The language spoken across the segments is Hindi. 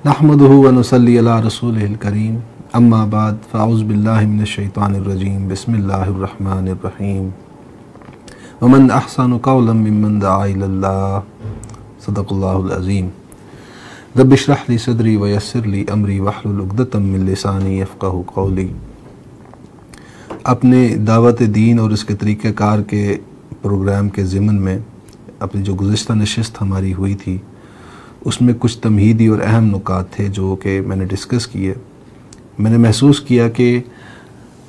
नहमदुहु व नुसल्ली अला रसूलिहिल करीम अम्मा बाद फ़अऊज़ु बिल्लाहि मिनश शैतानिर रजीम बिस्मिल्लाहिर रहमानिर रहीम वमन अहसनु क़ौलन मिम्मन दआ इलल्लाह सदक़ल्लाहुल अज़ीम रब्बि इश्रह ली सदरी व यस्सिर ली अमरी वहलुल उक़दतम मिन लिसानी यफ़क़हू क़ौली। अपने दावत दीन और इसके तरीक़ेकार के प्रोग्राम के ज़िमन में अपनी जो गुज़िश्ता नशिस्त हमारी हुई थी उसमें कुछ तमहीदी और अहम नुकात थे जो कि मैंने डिस्कस किए। मैंने महसूस किया कि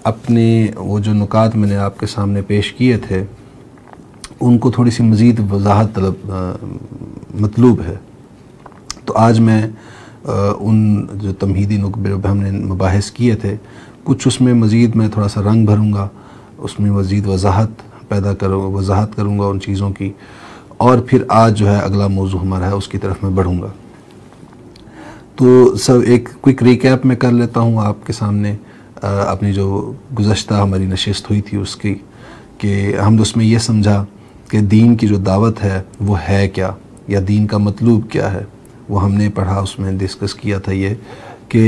अपने वो जो नुकात मैंने आपके सामने पेश किए थे उनको थोड़ी सी मज़ीद वजाहत मतलूब है। तो आज मैं उन जो तमहीदी नुकते हमने मुबाहिस किए थे कुछ उसमें मज़ीद मैं थोड़ा सा रंग भरूँगा, उसमें मज़ीद वजाहत करूँगा उन चीज़ों की, और फिर आज जो है अगला मौजू हमारा है उसकी तरफ मैं बढ़ूँगा। तो सब एक क्विक रिकैप में कर लेता हूँ आपके सामने अपनी जो गुज़श्ता हमारी नशिस्त हुई थी उसकी, कि हम उसमें ये समझा कि दीन की जो दावत है वो है क्या, या दीन का मतलूब क्या है, वो हमने पढ़ा। उसमें डिस्कस किया था ये कि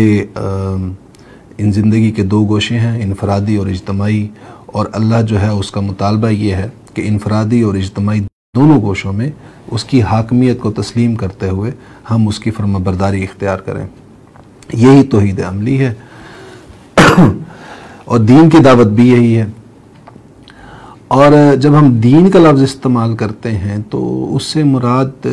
इन ज़िंदगी के दो गोशे हैं, इनफरादी और इज्तमाई, और अल्लाह जो है उसका मुतालबा ये है कि इनफरादी और इज्तमाई दोनों गोशों में उसकी हाकमियत को तस्लीम करते हुए हम उसकी फरमाबरदारी इख्तियार करें। यही तौहीद अमली है और दीन की दावत भी यही है। और जब हम दीन का लफ्ज़ इस्तेमाल करते हैं तो उससे मुराद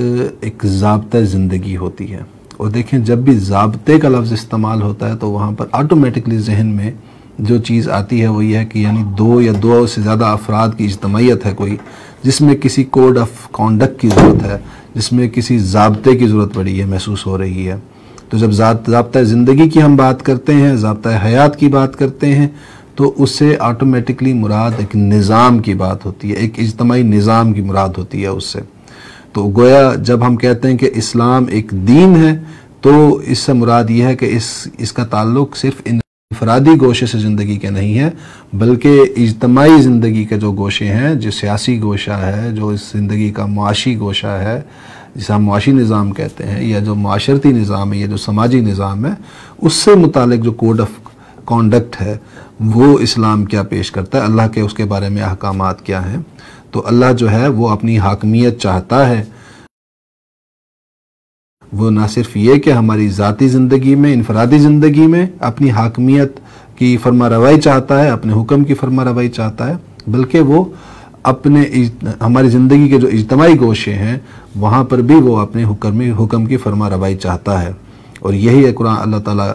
एक ज़ाब्ता ज़िंदगी होती है। और देखें, जब भी ज़ाब्ते का लफ्ज़ इस्तेमाल होता है तो वहाँ पर ऑटोमेटिकली जहन में जो चीज़ आती है वो ये है कि यानी दो या दो से ज़्यादा अफराद की इज्तमायत है कोई, जिसमें किसी कोड ऑफ कॉन्डक्ट की ज़रूरत है, जिसमें किसी ज़ाब्ते की ज़रूरत पड़ी है, महसूस हो रही है। तो जब ज़ाब्ता ज़िंदगी की हम बात करते हैं, ज़ाब्ता हयात की बात करते हैं, तो उससे ऑटोमेटिकली मुराद एक निज़ाम की बात होती है, एक इज्तमाई निज़ाम की मुराद होती है उससे। तो गोया जब हम कहते हैं कि इस्लाम एक दीन है तो इससे मुराद ये है कि इसका ताल्लुक़ सिर्फ़ इनफरादी गोशे से ज़िंदगी के नहीं है, बल्कि इज्तमाई ज़िंदगी के जो गोशे हैं, जो सियासी गोशा है, जो इस ज़िंदगी का मुआशी गोशा है जिसे हम मुआशी निज़ाम कहते हैं, या जो माशरती निज़ाम है, या जो समाजी निज़ाम है, उससे मुतालिक जो कोड ऑफ कॉन्डक्ट है वो इस्लाम क्या पेश करता है, अल्लाह के उसके बारे में अहकामात क्या हैं। तो अल्लाह जो है वो अपनी हाकमियत चाहता है, वो ना सिर्फ ये कि हमारी ज़ाती ज़िंदगी में, इनफरादी ज़िंदगी में अपनी हाकमियत की फरमा रवाई चाहता है, अपने हुक्म की फरमा रवाई चाहता है, बल्कि वो अपने हमारी ज़िंदगी के जो इज्तमाई गोशे हैं वहाँ पर भी वो अपने हुक्म की फरमा रवाई चाहता है। और यही है कुरान, अल्लाह ताला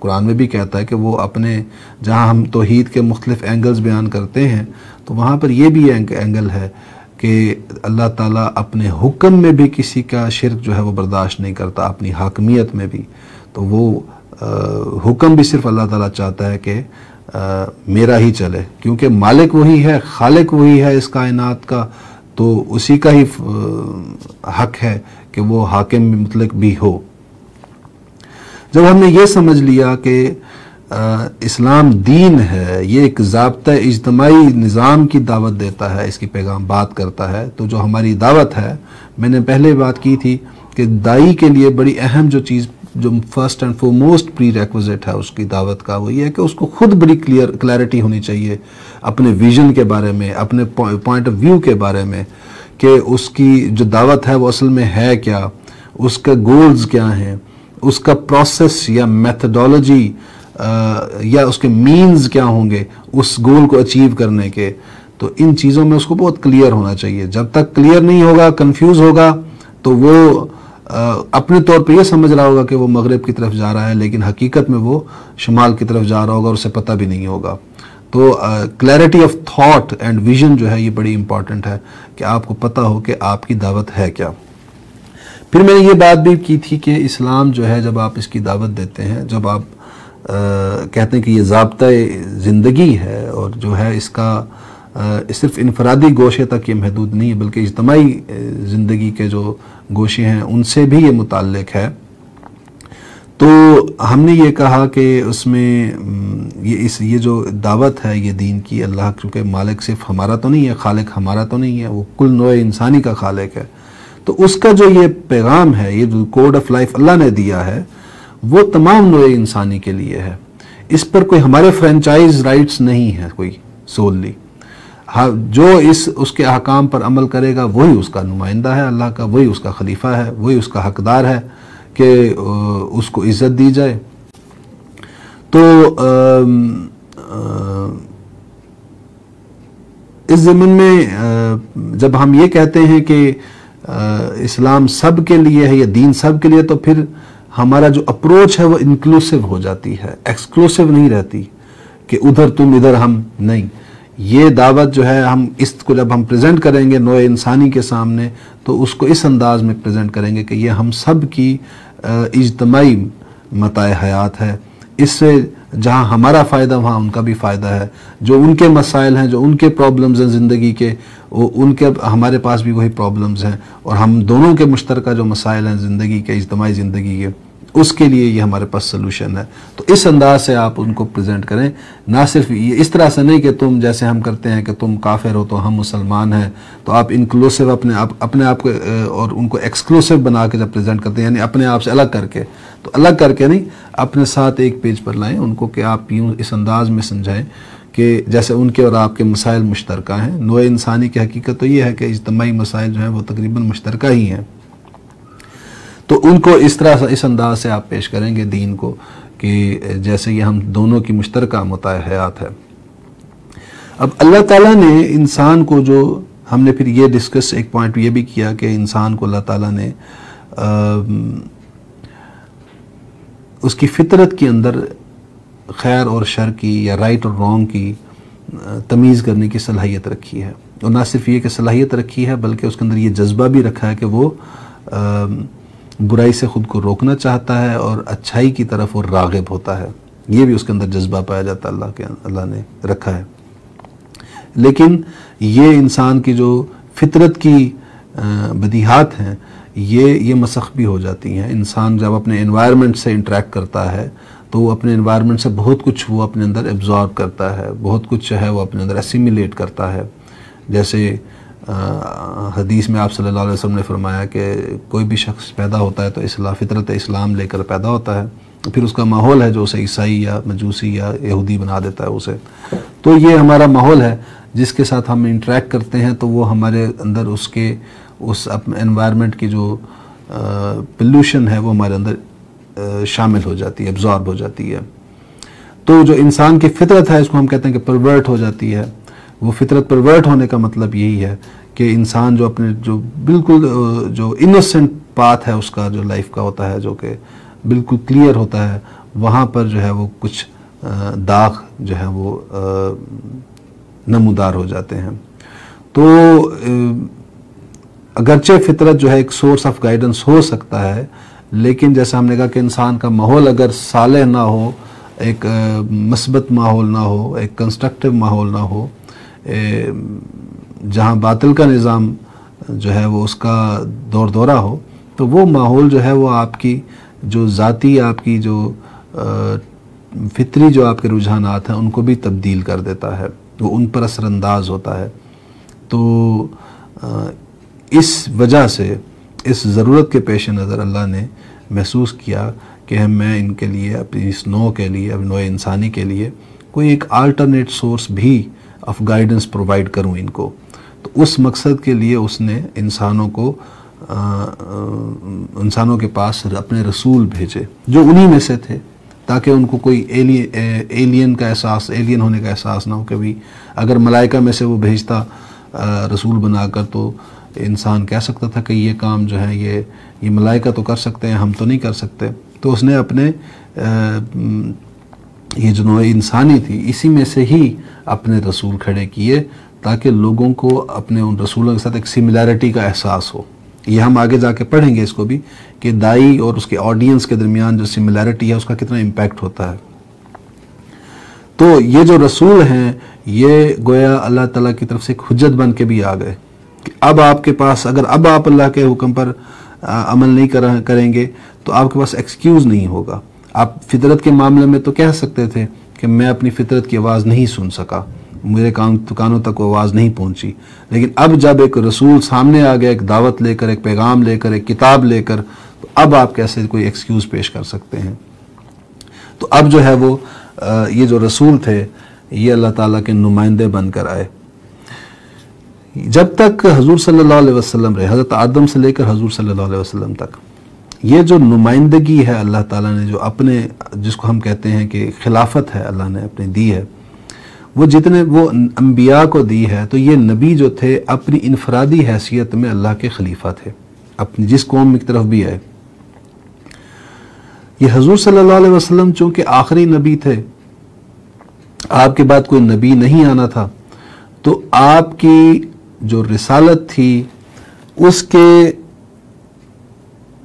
कुरान में भी कहता है कि वो अपने, जहाँ हम तौहीद के मुख्तलिफ एंगल्स बयान करते हैं तो वहाँ पर ये भी एंगल है कि अल्लाह ताला अपने हुक्म में भी किसी का शिर्क जो है वो बर्दाश्त नहीं करता, अपनी हाकमियत में भी। तो वो हुक्म भी सिर्फ अल्लाह ताला चाहता है कि मेरा ही चले, क्योंकि मालिक वही है, खालिक वही है इस कायनात का, तो उसी का ही हक है कि वो हाकिम मुतलक भी हो। जब हमने ये समझ लिया कि इस्लाम दीन है, ये एक ज़ाब्ता इज्तमाई निज़ाम की दावत देता है, इसकी पैगाम बात करता है, तो जो हमारी दावत है, मैंने पहले बात की थी कि दाई के लिए बड़ी अहम जो चीज़, जो first and foremost pre requisite है उसकी दावत का, वो ये है कि उसको खुद बड़ी क्लैरिटी होनी चाहिए अपने विजन के बारे में, अपने पॉइंट ऑफ व्यू के बारे में, कि उसकी जो दावत है वो असल में है क्या, उसके गोल्स क्या हैं, उसका प्रोसेस या मेथडोलॉजी या उसके मीन्स क्या होंगे उस गोल को अचीव करने के। तो इन चीज़ों में उसको बहुत क्लियर होना चाहिए। जब तक क्लियर नहीं होगा, कंफ्यूज होगा, तो वो अपने तौर पे ये समझ रहा होगा कि वो मगरिब की तरफ जा रहा है, लेकिन हकीकत में वो शुमाल की तरफ जा रहा होगा और उसे पता भी नहीं होगा। तो clarity of thought and vision जो है ये बड़ी इंपॉर्टेंट है कि आपको पता हो कि आपकी दावत है क्या। फिर मैंने ये बात भी की थी कि इस्लाम जो है, जब आप इसकी दावत देते हैं, जब आप कहते हैं कि ये ज़ाब्ता ज़िंदगी है और जो है इसका सिर्फ इनफरादी गोशे तक ये महदूद नहीं है, बल्कि इज्तमाई ज़िंदगी के जो गोशे हैं उनसे भी ये मुताल्लिक़ है। तो हमने ये कहा कि उसमें ये जो दावत है ये दीन की, अल्लाह क्योंकि मालिक सिर्फ हमारा तो नहीं है, खालिक हमारा तो नहीं है, वो कुल नौए इंसानी का खालिक है। तो उसका जो ये पैगाम है, ये जो कोड ऑफ लाइफ अल्लाह ने दिया है, वो तमाम नोए इंसानी के लिए है। इस पर कोई हमारे फ्रेंचाइज राइट्स नहीं है कोई सोलली। हाँ, जो इस उसके अहकाम पर अमल करेगा वही उसका नुमाइंदा है अल्लाह का, वही उसका खलीफा है, वही उसका हकदार है कि उसको इज़्ज़त दी जाए। तो इस ज़मीन में जब हम ये कहते हैं कि इस्लाम सब के लिए है या दीन सब के लिए, तो फिर हमारा जो अप्रोच है वो इंक्लूसिव हो जाती है, एक्सक्लूसिव नहीं रहती कि उधर तुम इधर हम नहीं। ये दावत जो है हम इसको जब हम प्रेजेंट करेंगे नोए इंसानी के सामने, तो उसको इस अंदाज में प्रेजेंट करेंगे कि ये हम सब की इज्तमाई मताए हयात है। इससे जहाँ हमारा फ़ायदा वहाँ उनका भी फ़ायदा है। जो उनके मसाइल हैं, जो उनके प्रॉब्लम्स हैं ज़िंदगी के, वो उनके हमारे पास भी वही प्रॉब्लम्स हैं, और हम दोनों के मुश्तरका जो मसाइल हैं ज़िंदगी के, इज्तमाई ज़िंदगी के, उसके लिए ये हमारे पास सोल्यूशन है। तो इस अंदाज से आप उनको प्रेजेंट करें, ना सिर्फ ये इस तरह से नहीं कि तुम जैसे हम करते हैं कि तुम काफिर हो तो हम मुसलमान हैं, तो आप इंक्लूसिव अपने आप को और उनको एक्सक्लूसिव बना के जब प्रेजेंट करते हैं, यानी अपने आप से अलग करके, तो अलग करके नहीं, अपने साथ एक पेज पर लाएं उनको कि आप यूँ इस अंदाज में समझाएं कि जैसे उनके और आपके मसाइल मुश्तरका हैं। नोए इंसानी की हकीकत तो ये है कि इज्तमाई मसाइल जो हैं वो तकरीबन मुश्तरका ही हैं। तो उनको इस तरह से, इस अंदाज से आप पेश करेंगे दीन को कि जैसे ये हम दोनों की मुश्तरका मताए हयात है। अब अल्लाह ताला ने इंसान को, जो हमने फिर ये डिस्कस, एक पॉइंट ये भी किया कि इंसान को अल्लाह ताला ने उसकी फितरत के अंदर खैर और शर की या राइट और रॉन्ग की तमीज़ करने की सलाहियत रखी है। और ना सिर्फ ये कि सलाहियत रखी है, बल्कि उसके अंदर ये जज्बा भी रखा है कि वो बुराई से ख़ुद को रोकना चाहता है और अच्छाई की तरफ वो राग़िब होता है। ये भी उसके अंदर जज्बा पाया जाता है, अल्लाह ने रखा है। लेकिन ये इंसान की जो फितरत की बदीहात हैं, ये मसख़ भी हो जाती हैं। इंसान जब अपने एनवायरनमेंट से इंटरेक्ट करता है तो वो अपने एनवायरनमेंट से बहुत कुछ वो अपने अंदर एब्जॉर्ब करता है, बहुत कुछ है वो अपने अंदर एसिमिलेट करता है। जैसे हदीस में आप सल्लल्लाहु अलैहि वसल्लम ने फरमाया कि कोई भी शख्स पैदा होता है तो फितरत इस्लाम लेकर पैदा होता है, फिर उसका माहौल है जो उसे ईसाई या मजूसी या यहूदी बना देता है उसे। तो ये हमारा माहौल है जिसके साथ हम इंटरेक्ट करते हैं, तो वो हमारे अंदर उस एनवायरनमेंट की जो पोल्यूशन है वो हमारे अंदर शामिल हो जाती है, एब्जॉर्ब हो जाती है। तो जो इंसान की फितरत है, इसको हम कहते हैं कि परवर्ट हो जाती है। वो फितरत परवर्ट होने का मतलब यही है कि इंसान जो अपने जो बिल्कुल जो इनोसेंट पाथ है उसका, जो लाइफ का होता है, जो कि बिल्कुल क्लियर होता है, वहाँ पर जो है वो कुछ दाग जो है वो नमूदार हो जाते हैं। तो अगरचे फितरत जो है एक सोर्स ऑफ गाइडेंस हो सकता है, लेकिन जैसा हमने कहा कि इंसान का माहौल अगर सालेह ना हो, एक मस्बत माहौल ना हो, एक कंस्ट्रक्टिव माहौल ना हो, जहाँ बातिल का निज़ाम जो है वो उसका दौर दौरा हो, तो वो माहौल जो है वो आपकी जो ज़ाती, आपकी जो फितरी जो आपके रुझानात हैं उनको भी तब्दील कर देता है, वो उन पर असरअंदाज होता है। तो इस वजह से, इस ज़रूरत के पेश नज़र अल्लाह ने महसूस किया कि मैं इनके लिए, अपनी इस नौ के लिए, अपने नौ इंसानी के लिए कोई एक अल्टरनेट सोर्स भी ऑफ गाइडेंस प्रोवाइड करूं इनको। तो उस मकसद के लिए उसने इंसानों के पास अपने रसूल भेजे जो उन्हीं में से थे, ताकि उनको कोई एलियन का एहसास, एलियन होने का एहसास ना हो। कभी अगर मलाइका में से वो भेजता रसूल बनाकर, तो इंसान कह सकता था कि ये काम जो है ये मलाइका तो कर सकते हैं, हम तो नहीं कर सकते। तो उसने अपने ये जो नौ इंसानी थी, इसी में से ही अपने रसूल खड़े किए, ताकि लोगों को अपने उन रसूलों के साथ एक सिमिलैरिटी का एहसास हो। ये हम आगे जाके पढ़ेंगे इसको भी कि दाई और उसके ऑडियंस के दरमियान जो सिमिलैरिटी है उसका कितना इम्पैक्ट होता है। तो ये जो रसूल हैं, ये गोया अल्लाह ताला की तरफ से एक हुज्जत बन के भी आ गए कि अब आपके पास, अगर अब आप अल्लाह के हुक्म पर अमल नहीं करेंगे तो आपके पास एक्सक्यूज़ नहीं होगा। आप फितरत के मामले में तो कह सकते थे कि मैं अपनी फितरत की आवाज़ नहीं सुन सका, मेरे कानों तक वो आवाज़ नहीं पहुंची। लेकिन अब जब एक रसूल सामने आ गया, एक दावत लेकर, एक पैगाम लेकर, एक किताब लेकर, तो अब आप कैसे कोई एक्सक्यूज़ पेश कर सकते हैं। तो अब जो है वो ये जो रसूल थे ये अल्लाह ताला के नुमाइंदे बनकर आए। जब तक हजूर सल्लल्लाहु अलैहि वसल्लम रहे, हज़रत आदम से लेकर हजूर सल्लल्लाहु अलैहि वसल्लम तक, ये जो नुमाइंदगी है अल्लाह ताला ने जो अपने, जिसको हम कहते हैं कि खिलाफत है अल्लाह ने अपनी दी है, वो जितने वो अंबिया को दी है, तो ये नबी जो थे अपनी इनफरादी हैसियत में अल्लाह के खलीफा थे अपनी जिस कौम की तरफ भी आए। ये हजूर सल्लल्लाहु अलैहि वसल्लम चूंकि आखिरी नबी थे, आपके बाद कोई नबी नहीं आना था, तो आपकी जो रिसालत थी उसके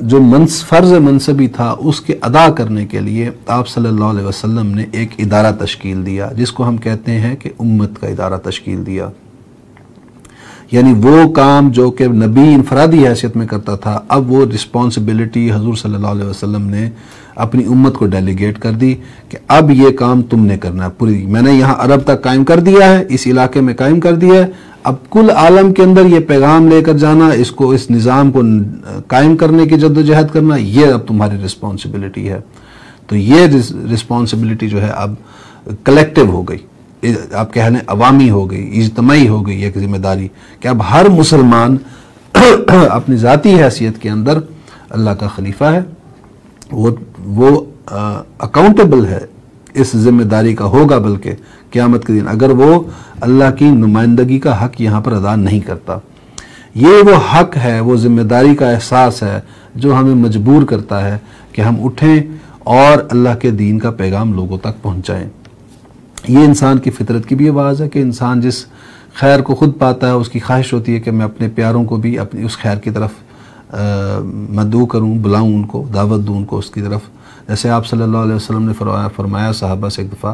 जो फ़र्ज़ मनसबी था उसके अदा करने के लिए आप सल्लल्लाहु अलैहि वसल्लम ने एक इदारा तश्कील दिया, जिसको हम कहते हैं कि उम्मत का इदारा तश्कील दिया। यानी वो काम जो कि नबी इनफरादी हैसियत में करता था, अब वो रिस्पॉन्सिबिलिटी हजूर सल्लल्लाहु अलैहि वसल्लम ने अपनी उम्मत को डेलीगेट कर दी कि अब ये काम तुमने करना है। पूरी मैंने यहाँ अरब तक कायम कर दिया है, इस इलाके में कायम कर दिया है, अब कुल आलम के अंदर ये पैगाम लेकर जाना, इसको इस निज़ाम को कायम करने की जद्दोजहद करना, ये अब तुम्हारी रिस्पॉन्सिबिलिटी है। तो ये रिस्पॉन्सिबिलिटी जो है अब कलेक्टिव हो गई, आप कह लें अवामी हो गई, इज्तमाई हो गई एक जिम्मेदारी कि अब हर मुसलमान अपनी ज़ाती हैसियत के अंदर अल्लाह का खलीफा है, वो अकाउंटेबल है, इस जिम्मेदारी का होगा, बल्कि क़यामत के दिन अगर वो अल्लाह की नुमाइंदगी का हक यहाँ पर अदा नहीं करता। ये वो हक है, वो जिम्मेदारी का एहसास है जो हमें मजबूर करता है कि हम उठें और अल्लाह के दीन का पैगाम लोगों तक पहुँचाएँ। ये इंसान की फितरत की भी आवाज़ है कि इंसान जिस खैर को ख़ुद पाता है उसकी ख्वाहिश होती है कि मैं अपने प्यारों को भी अपनी उस खैर की तरफ मदऊ करूँ, बुलाऊँ, उनको दावत दूँ उनको उसकी तरफ। जैसे आप सल्लल्लाहु अलैहि वसल्लम ने फरमाया सहाबा से एक दफ़ा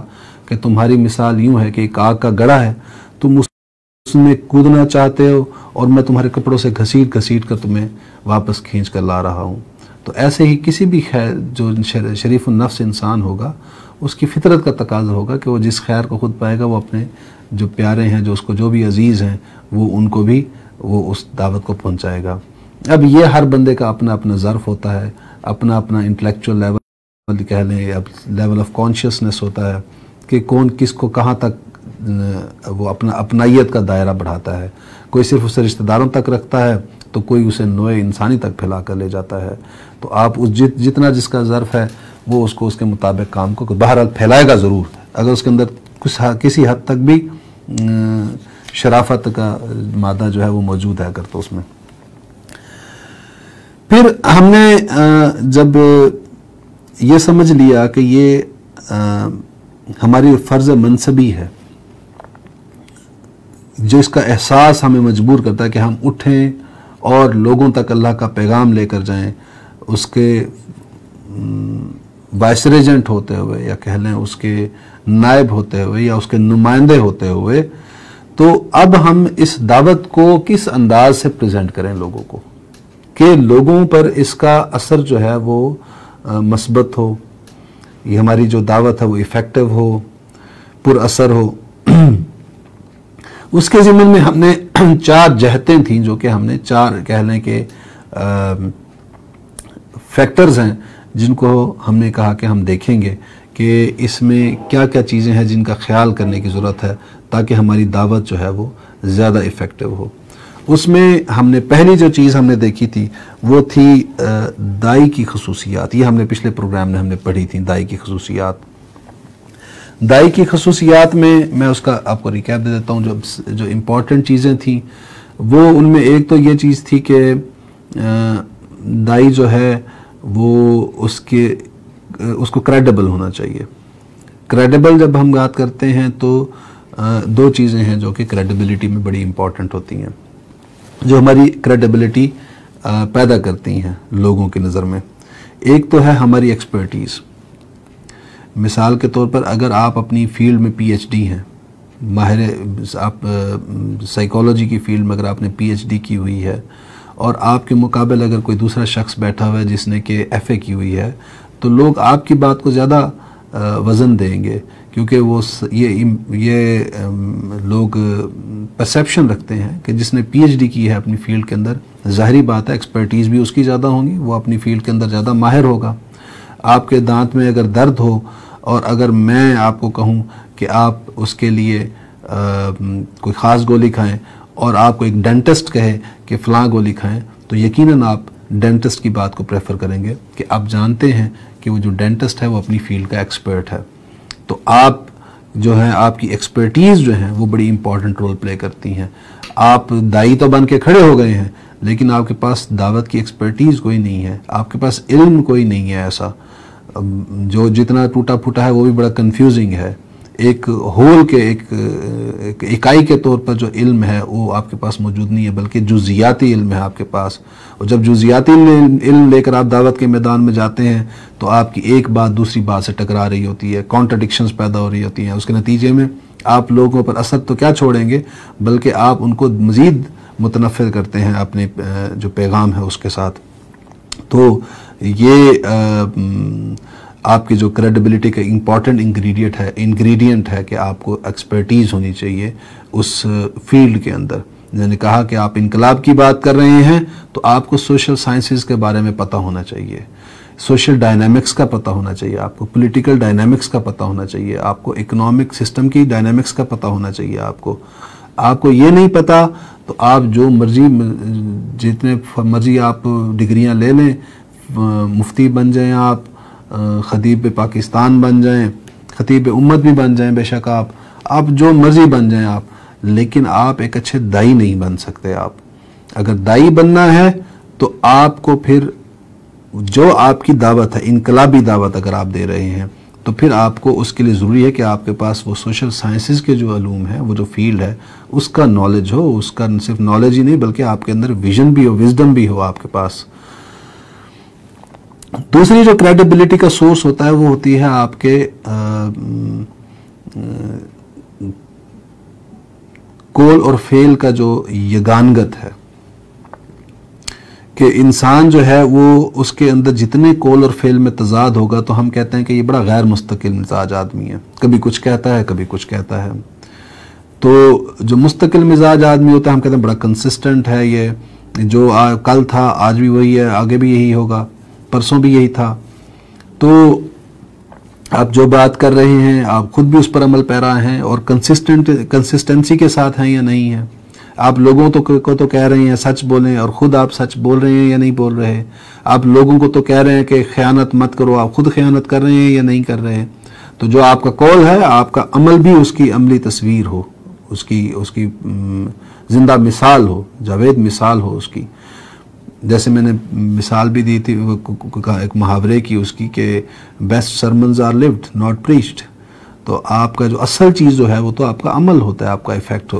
कि तुम्हारी मिसाल यूँ है कि एक आग का गड़ा है, तुम उसमें कूदना चाहते हो और मैं तुम्हारे कपड़ों से घसीट घसीट कर तुम्हें वापस खींच कर ला रहा हूँ। तो ऐसे ही किसी भी खैर जो शरीफ नफ्स इंसान होगा उसकी फितरत का तकाज़ा होगा कि वो जिस खैर को ख़ुद पाएगा वो अपने जो प्यारे हैं, जो उसको जो भी अजीज़ हैं, वो उनको भी वो उस दावत को पहुँचाएगा। अब ये हर बंदे का अपना अपना ज़र्फ़ होता है, अपना अपना इंटेलेक्चुअल लेवल कह लें, अब लेवल ऑफ कॉन्शियसनेस होता है कि कौन किसको कहाँ तक वो अपना अपनाइयत का दायरा बढ़ाता है। कोई सिर्फ उसे रिश्तेदारों तक रखता है तो कोई उसे नोए इंसानी तक फैला कर ले जाता है। तो आप उस जितना जिसका ज़र्फ़ है वो उसको उसके मुताबिक काम को बहरहाल फैलाएगा ज़रूर, अगर उसके अंदर किसी हद तक भी शराफत का मादा जो है वो मौजूद है अगर, तो उसमें फिर हमने जब ये समझ लिया कि ये हमारी फ़र्ज़ मनसबी है, जो इसका एहसास हमें मजबूर करता है कि हम उठें और लोगों तक अल्लाह का पैगाम लेकर जाएं, उसके वाइसरेजेंट होते हुए या कह लें उसके नायब होते हुए या उसके नुमाइंदे होते हुए, तो अब हम इस दावत को किस अंदाज से प्रेजेंट करें लोगों को कि लोगों पर इसका असर जो है वो मस्बत हो, ये हमारी जो दावत है वो इफ़ेक्टिव हो, पुरअसर हो। उसके ज़िम्मन में हमने 4 जहतें थीं जो कि हमने 4 कह लें कि फैक्टर्स हैं जिनको हमने कहा कि हम देखेंगे कि इसमें क्या क्या चीज़ें हैं जिनका ख्याल करने की ज़रूरत है ताकि हमारी दावत जो है वो ज़्यादा इफ़ेक्टिव हो। उसमें हमने पहली जो चीज़ हमने देखी थी वो थी दाई की खसूसियात। ये हमने पिछले प्रोग्राम में हमने पढ़ी थी, दाई की खसूसियात। दाई की खसूसियात में मैं उसका आपको रिकैप दे देता हूँ। जो इम्पॉर्टेंट चीज़ें थी वो उनमें एक तो ये चीज़ थी कि दाई जो है वो उसको क्रेडिबल होना चाहिए। क्रेडिबल जब हम बात करते हैं तो 2 चीज़ें हैं जो कि क्रेडिबिलिटी में बड़ी इम्पॉर्टेंट होती हैं, जो हमारी क्रेडिबिलिटी पैदा करती हैं लोगों की नज़र में। एक तो है हमारी एक्सपर्टीज़। मिसाल के तौर पर अगर आप अपनी फील्ड में पीएचडी हैं, माहिर, आप साइकोलॉजी की फील्ड में अगर आपने पीएचडी की हुई है और आपके मुकाबले अगर कोई दूसरा शख्स बैठा हुआ है जिसने कि एफए की हुई है, तो लोग आपकी बात को ज़्यादा वज़न देंगे क्योंकि वो ये लोग परसेप्शन रखते हैं कि जिसने पीएचडी की है अपनी फील्ड के अंदर, ज़ाहिरी बात है एक्सपर्टीज़ भी उसकी ज़्यादा होंगी, वो अपनी फील्ड के अंदर ज़्यादा माहिर होगा। आपके दांत में अगर दर्द हो और अगर मैं आपको कहूँ कि आप उसके लिए कोई ख़ास गोली खाएं और आपको एक डेंटिस्ट कहे कि फ़लाँ गोली खाएं, तो यकीनन आप डेंटिस्ट की बात को प्रेफर करेंगे कि आप जानते हैं कि वो जो डेंटिस्ट है वो अपनी फील्ड का एक्सपर्ट है। तो आप जो है आपकी एक्सपर्टीज़ जो है वो बड़ी इंपॉर्टेंट रोल प्ले करती हैं। आप दाई तो बन के खड़े हो गए हैं, लेकिन आपके पास दावत की एक्सपर्टीज़ कोई नहीं है, आपके पास इल्म कोई नहीं है ऐसा। जो जितना टूटा फूटा है वो भी बड़ा कंफ्यूजिंग है। एक होल के एक इकाई के तौर पर जो इल्म है वो आपके पास मौजूद नहीं है, बल्कि जुज़ियाती इल्म है आपके पास। और जब जुज़ियाती इल्म लेकर आप दावत के मैदान में जाते हैं तो आपकी एक बात दूसरी बात से टकरा रही होती है, कॉन्ट्रडिक्शंस पैदा हो रही होती हैं। उसके नतीजे में आप लोगों पर असर तो क्या छोड़ेंगे, बल्कि आप उनको मज़ीद मुतनफ़िर करते हैं अपने जो पैगाम है उसके साथ। तो ये आपकी जो क्रेडिबिलिटी का इम्पॉर्टेंट इंग्रेडिएंट है कि आपको एक्सपर्टीज़ होनी चाहिए उस फील्ड के अंदर। मैंने कहा कि आप इनकलाब की बात कर रहे हैं तो आपको सोशल साइंसेस के बारे में पता होना चाहिए, सोशल डायनामिक्स का पता होना चाहिए, आपको पॉलिटिकल डायनामिक्स का पता होना चाहिए, आपको इकोनॉमिक सिस्टम की डायनामिक्स का पता होना चाहिए। आपको ये नहीं पता तो आप जो मर्जी जितने मर्जी आप डिग्रियां ले लें, मुफ्ती बन जाएं, आप खतीब पाकिस्तान बन जाएं, खतीब उम्मत भी बन जाएं, बेशक आप जो मर्जी बन जाएं आप, लेकिन आप एक अच्छे दाई नहीं बन सकते। आप अगर दाई बनना है तो आपको फिर जो आपकी दावत है, इनकलाबी दावत अगर आप दे रहे हैं, तो फिर आपको उसके लिए ज़रूरी है कि आपके पास वो सोशल साइंसेस के जो अलूम है, वो जो फील्ड है उसका नॉलेज हो। उसका सिर्फ नॉलेज ही नहीं बल्कि आपके अंदर विजन भी हो, विजडम भी हो आपके पास। दूसरी जो क्रेडिबिलिटी का सोर्स होता है वो होती है आपके कोल और फेल का जो यगानगत है, कि इंसान जो है वो उसके अंदर जितने कोल और फेल में तजाद होगा तो हम कहते हैं कि ये बड़ा गैर मुस्तकिल मिजाज आदमी है, कभी कुछ कहता है कभी कुछ कहता है। तो जो मुस्तकिल मिजाज आदमी होता है हम कहते हैं बड़ा कंसिस्टेंट है, ये जो कल था आज भी वही है, आगे भी यही होगा, परसों भी यही था। तो आप जो बात कर रहे हैं आप खुद भी उस पर अमल पैरा हैं और कंसिस्टेंसी के साथ हैं या नहीं है। आप लोगों को तो कह रहे हैं सच बोलें और ख़ुद आप सच बोल रहे हैं या नहीं बोल रहे। आप लोगों को तो कह रहे हैं कि ख़यानत मत करो, आप खुद ख़यानत कर रहे हैं या नहीं कर रहे। तो जो आपका कौल है, आपका अमल भी उसकी अमली तस्वीर हो, उसकी ज़िंदा मिसाल हो, जावेद मिसाल हो उसकी। जैसे मैंने मिसाल भी दी थी एक मुहावरे की उसकी कि best sermons are lived not preached. तो आपका जो असल चीज़ जो है वो तो आपका अमल होता है, आपका इफ़ेक्ट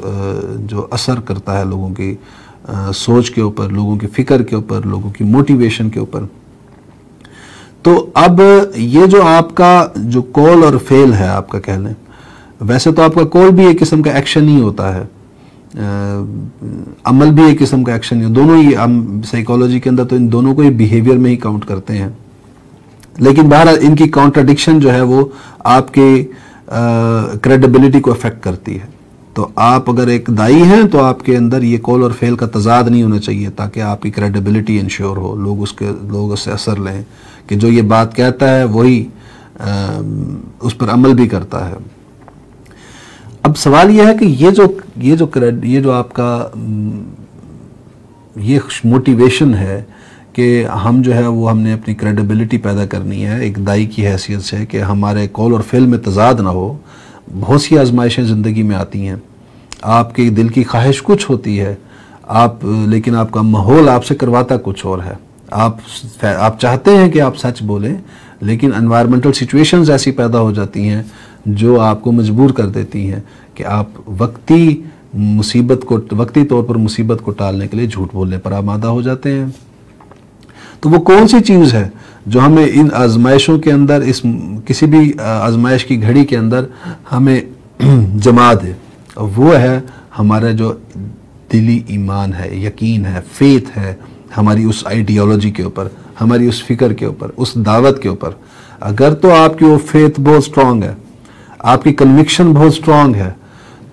जो असर करता है लोगों की सोच के ऊपर, लोगों की फ़िक्र के ऊपर, लोगों की मोटिवेशन के ऊपर। तो अब ये जो आपका जो कॉल और फेल है आपका कह लें, वैसे तो आपका कॉल भी एक किस्म का एक्शन ही होता है, अमल भी एक किस्म का एक्शन है, दोनों ही हम साइकोलॉजी के अंदर तो इन दोनों को ही बिहेवियर में ही काउंट करते हैं। लेकिन बहरहाल इनकी कॉन्ट्राडिक्शन जो है वो आपके क्रेडिबिलिटी को अफेक्ट करती है। तो आप अगर एक दाई हैं तो आपके अंदर ये कॉल और फेल का तजाद नहीं होना चाहिए ताकि आपकी क्रेडिबिलिटी इंश्योर हो, लोग उससे असर लें कि जो ये बात कहता है वही उस पर अमल भी करता है। अब सवाल यह है कि ये जो आपका ये मोटिवेशन है कि हम जो है वो हमने अपनी क्रेडिबिलिटी पैदा करनी है एक दाई की हैसियत से कि हमारे कौल और फेल में तजाद ना हो। बहुत सी आजमाइशें ज़िंदगी में आती हैं, आपके दिल की ख्वाहिश कुछ होती है, लेकिन आपका माहौल आपसे करवाता कुछ और है। आप चाहते हैं कि आप सच बोलें, लेकिन एनवायरमेंटल सिचुएशंस ऐसी पैदा हो जाती हैं जो आपको मजबूर कर देती हैं कि आप वक्ती तौर पर मुसीबत को टालने के लिए झूठ बोलने पर आमादा हो जाते हैं। तो वो कौन सी चीज़ है जो हमें इन आजमाइशों के अंदर, इस किसी भी आजमाइश की घड़ी के अंदर हमें जमा दे? वो है हमारा जो दिली ईमान है, यकीन है, फेथ है हमारी उस आइडियोलॉजी के ऊपर, हमारी उस फिक्र के ऊपर, उस दावत के ऊपर। अगर तो आपकी वो फेथ बहुत स्ट्रांग है, आपकी कन्विक्शन बहुत स्ट्रांग है,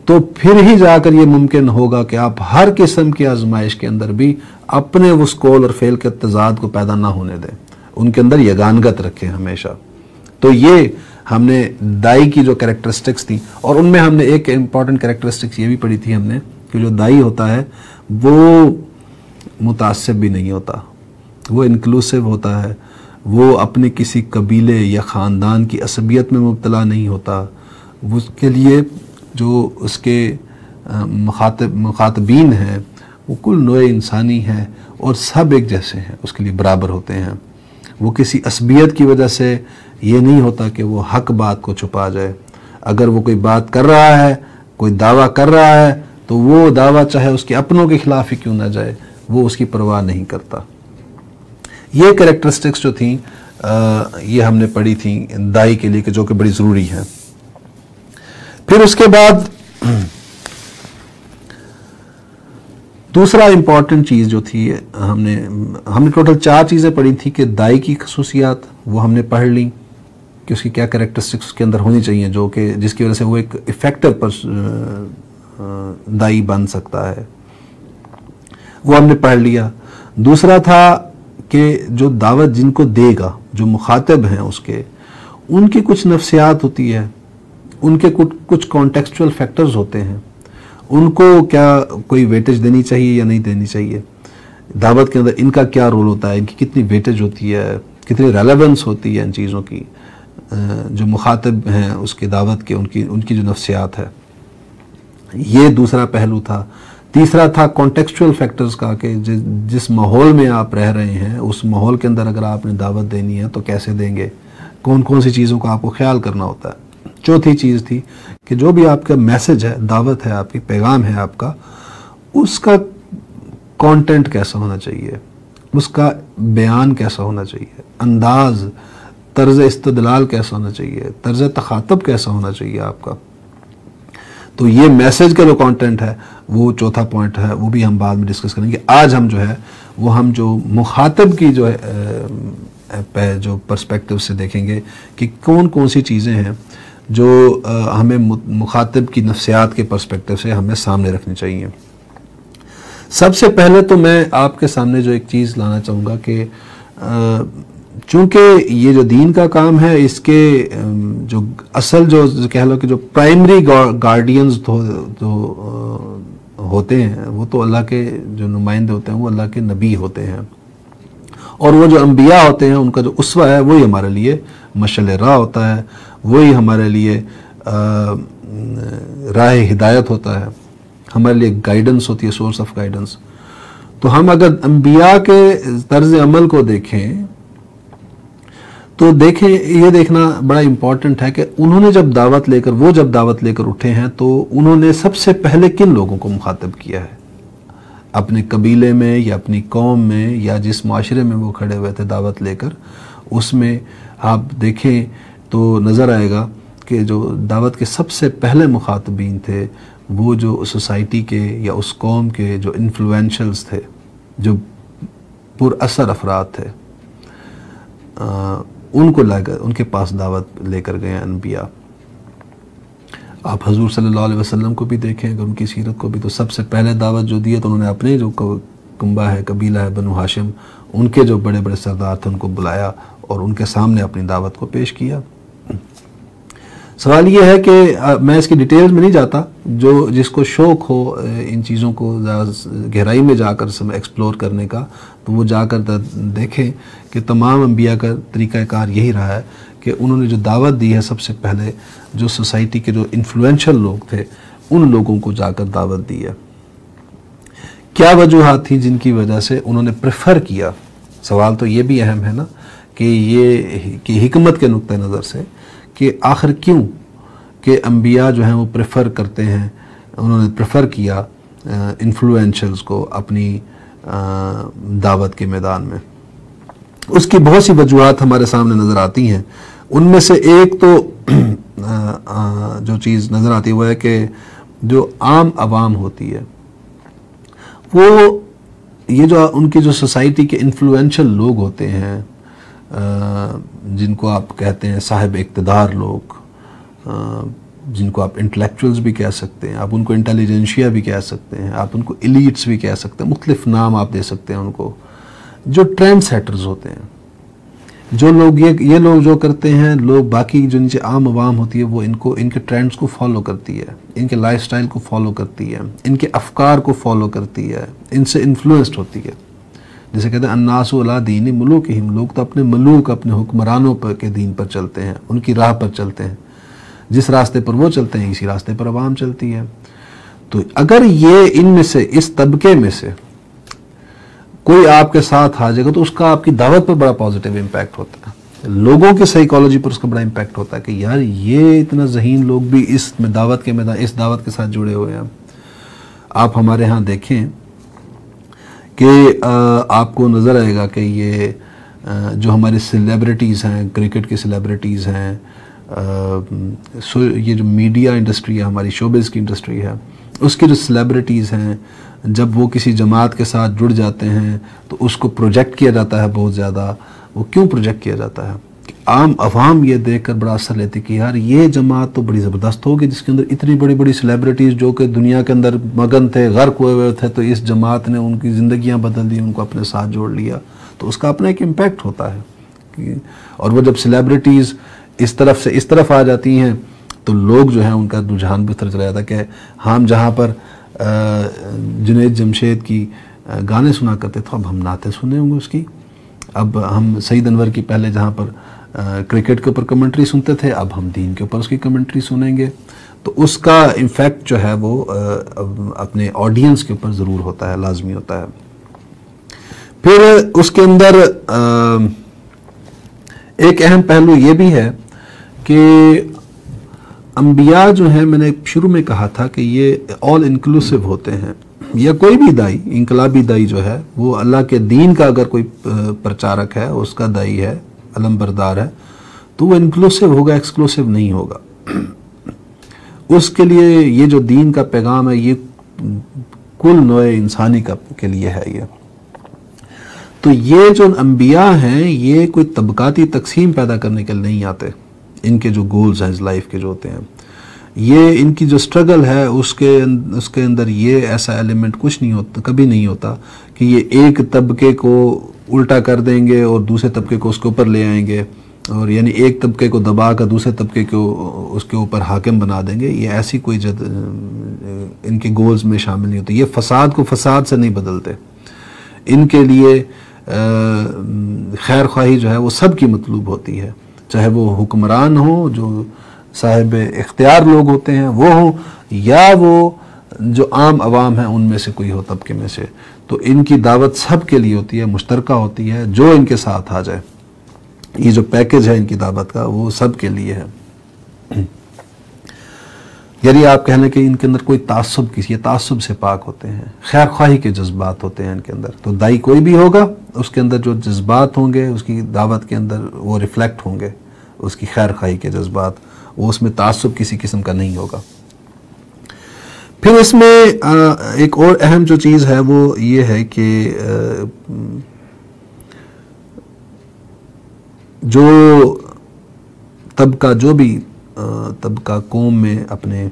तो फिर ही जाकर ये मुमकिन होगा कि आप हर किस्म की आजमाइश के अंदर भी अपने उस कौल और फेल के तजाद को पैदा ना होने दें, उनके अंदर यगानगत रखें हमेशा। तो ये हमने दाई की जो कैरेक्टरिस्टिक्स थी, और उनमें हमने एक इंपॉर्टेंट कैरेक्टरिस्टिक्स ये भी पढ़ी थी हमने कि जो दाई होता है वो मुतासिब भी नहीं होता, वो इंक्लूसिव होता है, वो अपने किसी कबीले या ख़ानदान की असबियत में मुब्तला नहीं होता, उसके लिए जो उसके मुखातबीन हैं वो कुल नोए इंसानी हैं और सब एक जैसे हैं, उसके लिए बराबर होते हैं। वो किसी असबियत की वजह से ये नहीं होता कि वो हक बात को छुपा जाए। अगर वो कोई बात कर रहा है, कोई दावा कर रहा है, तो वो दावा चाहे उसके अपनों के खिलाफ ही क्यों ना जाए, वो उसकी परवाह नहीं करता। ये कैरेक्टरिस्टिक्स जो थी ये हमने पढ़ी थी दाई के लिए कि जो कि बड़ी ज़रूरी है। फिर उसके बाद दूसरा इंपॉर्टेंट चीज़ जो थी हमने टोटल 4 चीज़ें पढ़ी थी कि दाई की खसूसियात वो हमने पढ़ ली कि उसकी क्या कैरेक्टरिस्टिक्स उसके अंदर होनी चाहिए जो कि जिसकी वजह से वो एक इफेक्टिव पर दाई बन सकता है, वो हमने पढ़ लिया। दूसरा था कि जो दावत जिनको देगा, जो मुखातिब हैं उसके, उनकी कुछ नफ्सियात होती है, उनके कुछ कॉन्टेक्सचुअल फैक्टर्स होते हैं, उनको क्या कोई वेटेज देनी चाहिए या नहीं देनी चाहिए, दावत के अंदर इनका क्या रोल होता है, इनकी कितनी वेटेज होती है, कितनी रेलेवेंस होती है इन चीज़ों की, जो मुखातिब हैं उसकी दावत के, उनकी जो नफ्सियात है, ये दूसरा पहलू था। तीसरा था कॉन्टेक्सचुअल फैक्टर्स का कि जिस माहौल में आप रह रहे हैं उस माहौल के अंदर अगर आपने दावत देनी है तो कैसे देंगे, कौन कौन सी चीज़ों का आपको ख्याल करना होता है। चौथी चीज़ थी कि जो भी आपका मैसेज है, दावत है आपकी, पैगाम है आपका, उसका कंटेंट कैसा होना चाहिए, उसका बयान कैसा होना चाहिए, अंदाज, तर्ज इस्तदलाल कैसा होना चाहिए, तर्ज तखातब कैसा होना चाहिए आपका। तो ये मैसेज का जो कंटेंट है वो चौथा पॉइंट है, वो भी हम बाद में डिस्कस करेंगे। आज हम जो है वो हम जो मुखातिब की जो है जो पर्सपेक्टिव से देखेंगे कि कौन कौन सी चीज़ें हैं जो हमें मुखातिब की नफ्सियात के पर्सपेक्टिव से हमें सामने रखनी चाहिए। सबसे पहले तो मैं आपके सामने जो एक चीज़ लाना चाहूँगा कि चूँकि ये जो दीन का काम है, इसके जो असल जो कह लो कि जो प्राइमरी गार्डियंस जो होते हैं वो तो अल्लाह के जो नुमाइंदे होते हैं, वो अल्लाह के नबी होते हैं, और वो जो अंबिया होते हैं उनका जो उसवा है वही हमारे लिए मशअल राह होता है, वही हमारे लिए राह हिदायत होता है, हमारे लिए गाइडेंस होती है, सोर्स ऑफ गाइडेंस। तो हम अगर अंबिया के तर्ज अमल को देखें तो देखें, ये देखना बड़ा इम्पॉर्टेंट है कि उन्होंने जब दावत लेकर उठे हैं तो उन्होंने सबसे पहले किन लोगों को मुखातिब किया है, अपने कबीले में या अपनी कौम में या जिस माशरे में वो खड़े हुए थे दावत लेकर, उसमें आप देखें तो नज़र आएगा कि जो दावत के सबसे पहले मुखातबीन थे वो जो सोसाइटी के या उस कौम के जो इन्फ्लुएंशल्स थे, जो पुरअसर अफराद थे, उनको लाकर उनके पास दावत लेकर गए अनबिया। आप हजूर सल्लल्लाहु अलैहि वसल्लम को भी देखें, अगर उनकी सीरत को भी, तो सबसे पहले दावत जो दी है तो उन्होंने अपने जो कुंबा है, कबीला है बनु हाशिम, उनके जो बड़े बड़े सरदार थे उनको बुलाया और उनके सामने अपनी दावत को पेश किया। सवाल ये है कि मैं इसकी डिटेल्स में नहीं जाता, जो जिसको शौक़ हो इन चीज़ों को गहराई में जाकर एक्सप्लोर करने का, तो वो जाकर देखें कि तमाम अंबिया का तरीक़ाकार यही रहा है कि उन्होंने जो दावत दी है सबसे पहले जो सोसाइटी के जो इन्फ्लुएंशियल लोग थे उन लोगों को जाकर दावत दी है। क्या वजूहात थी जिनकी वजह से उन्होंने प्रेफर किया? सवाल तो ये भी अहम है ना कि ये कि हिकमत के नुक्ते नज़र से कि आखिर क्यों कि अंबिया जो हैं वो प्रेफर करते हैं, उन्होंने प्रेफर किया इन्फ्लुएंशियल्स को अपनी दावत के मैदान में। उसकी बहुत सी वजूहात हमारे सामने नज़र आती हैं। उनमें से एक तो जो चीज़ नज़र आती है वो है कि जो आम आवाम होती है वो ये जो उनकी जो सोसाइटी के इन्फ्लुएंशियल लोग होते हैं, जिनको आप कहते हैं साहिब इक़्तिदार लोग, जिनको आप इंटेलेक्चुअल्स भी कह सकते हैं, आप उनको इंटेलिजेंशिया भी कह सकते हैं, आप उनको एलीट्स भी कह सकते हैं, मुख्तलिफ नाम आप दे सकते हैं उनको, जो ट्रेंड सेटर्स होते हैं, जो लोग ये लोग जो करते हैं, लोग बाकी जो नीचे आम आवाम होती है वो इनके ट्रेंड्स को फॉलो करती है, इनके लाइफस्टाइल को फॉलो करती है, इनके अफकार को फॉलो करती है, इनसे इन्फ्लुएंस्ड होती है। जैसे कहते हैं अन्नासु अला दीन मुलूकिहिम, लोग तो अपने मलूक, अपने हुक्मरानों पर के दीन पर चलते हैं, उनकी राह पर चलते हैं, जिस रास्ते पर वो चलते हैं इसी रास्ते पर अवाम चलती है। तो अगर ये इनमें से, इस तबके में से कोई आपके साथ आ जाएगा तो उसका आपकी दावत पर बड़ा पॉजिटिव इम्पैक्ट होता है, लोगों की साइकोलॉजी पर उसका बड़ा इम्पैक्ट होता है कि यार ये इतना ज़हीन लोग भी इस दावत के मैदान, इस दावत के साथ जुड़े हुए हैं। आप हमारे यहाँ देखें कि आपको नज़र आएगा कि ये जो हमारे सेलिब्रिटीज़ हैं, क्रिकेट के सेलिब्रिटीज़ हैं, ये जो मीडिया इंडस्ट्री है, हमारी शोबिज़ की इंडस्ट्री है, उसके जो सेलिब्रिटीज़ हैं, जब वो किसी जमात के साथ जुड़ जाते हैं तो उसको प्रोजेक्ट किया जाता है बहुत ज़्यादा। वो क्यों प्रोजेक्ट किया जाता है? आम अवाम ये देखकर बड़ा असर लेती कि यार ये जमात तो बड़ी ज़बरदस्त होगी, जिसके अंदर इतनी बड़ी बड़ी सेलिब्रिटीज़ जो कि दुनिया के अंदर मगन थे, गर्क हुए हुए थे, तो इस जमात ने उनकी ज़िंदगियाँ बदल दी, उनको अपने साथ जोड़ लिया। तो उसका अपना एक इम्पैक्ट होता है। और वो जब सेलिब्रिटीज़ इस तरफ से इस तरफ आ जाती हैं तो लोग जो हैं उनका रुझान भी उतर चला जाता है कि हम जहाँ पर जुनैद जमशेद की गाने सुना करते थे, अब हम नाते सुने होंगे उसकी। अब हम सईद अनवर की पहले जहाँ पर क्रिकेट के ऊपर कमेंट्री सुनते थे, अब हम दीन के ऊपर उसकी कमेंट्री सुनेंगे। तो उसका इम्फेक्ट जो है वो अपने ऑडियंस के ऊपर ज़रूर होता है, लाजमी होता है। फिर उसके अंदर एक अहम पहलू ये भी है कि अंबिया जो हैं, मैंने शुरू में कहा था कि ये ऑल इंक्लूसिव होते हैं, या कोई भी दाई, इनकलाबी दाई जो है वो अल्लाह के दीन का अगर कोई प्रचारक है, उसका दाई है, अलमबरदार है, तो वो इंक्लूसिव होगा, एक्सक्लूसिव नहीं होगा। उसके लिए ये जो दीन का पैगाम है ये कुल नोए इंसानी के लिए है ये। तो ये जो अंबिया हैं ये कोई तबकाती तकसीम पैदा करने के लिए नहीं आते। इनके जो गोल्स हैं इस लाइफ के जो होते हैं, ये इनकी जो स्ट्रगल है उसके अंदर ये ऐसा एलिमेंट कुछ नहीं होता, कभी नहीं होता कि ये एक तबके को उल्टा कर देंगे और दूसरे तबके को उसके ऊपर ले आएंगे, और यानी एक तबके को दबा कर दूसरे तबके को उसके ऊपर हाकिम बना देंगे। ये ऐसी कोई इनके गोल्स में शामिल नहीं होती। ये फसाद को फसाद से नहीं बदलते। इनके लिए खैर ख्वाही जो है वो सब की मतलूब होती है, चाहे वो हुक्मरान हो, जो साहिब इख्तियार लोग होते हैं वो हो, या वो जो आम आवाम है उनमें से कोई हो, तबके में से। तो इनकी दावत सब के लिए होती है, मुश्तरका होती है, जो इनके साथ आ जाए। ये जो पैकेज है इनकी दावत का वो सब के लिए है। यदि आप कह लें कि इनके अंदर कोई तासुब, किसी तासुब से पाक होते हैं, खैर ख्वाही के जज्बात होते हैं इनके अंदर, तो दाई कोई भी होगा उसके अंदर जो जज्बात होंगे उसकी दावत के अंदर वो रिफ्लेक्ट होंगे, उसकी खैर ख्वाही के जज्बात, वो उसमें तासुब किसी किस्म का नहीं होगा। फिर इसमें एक और अहम जो चीज़ है वो ये है कि जो तबका, जो भी तबका कौम में अपने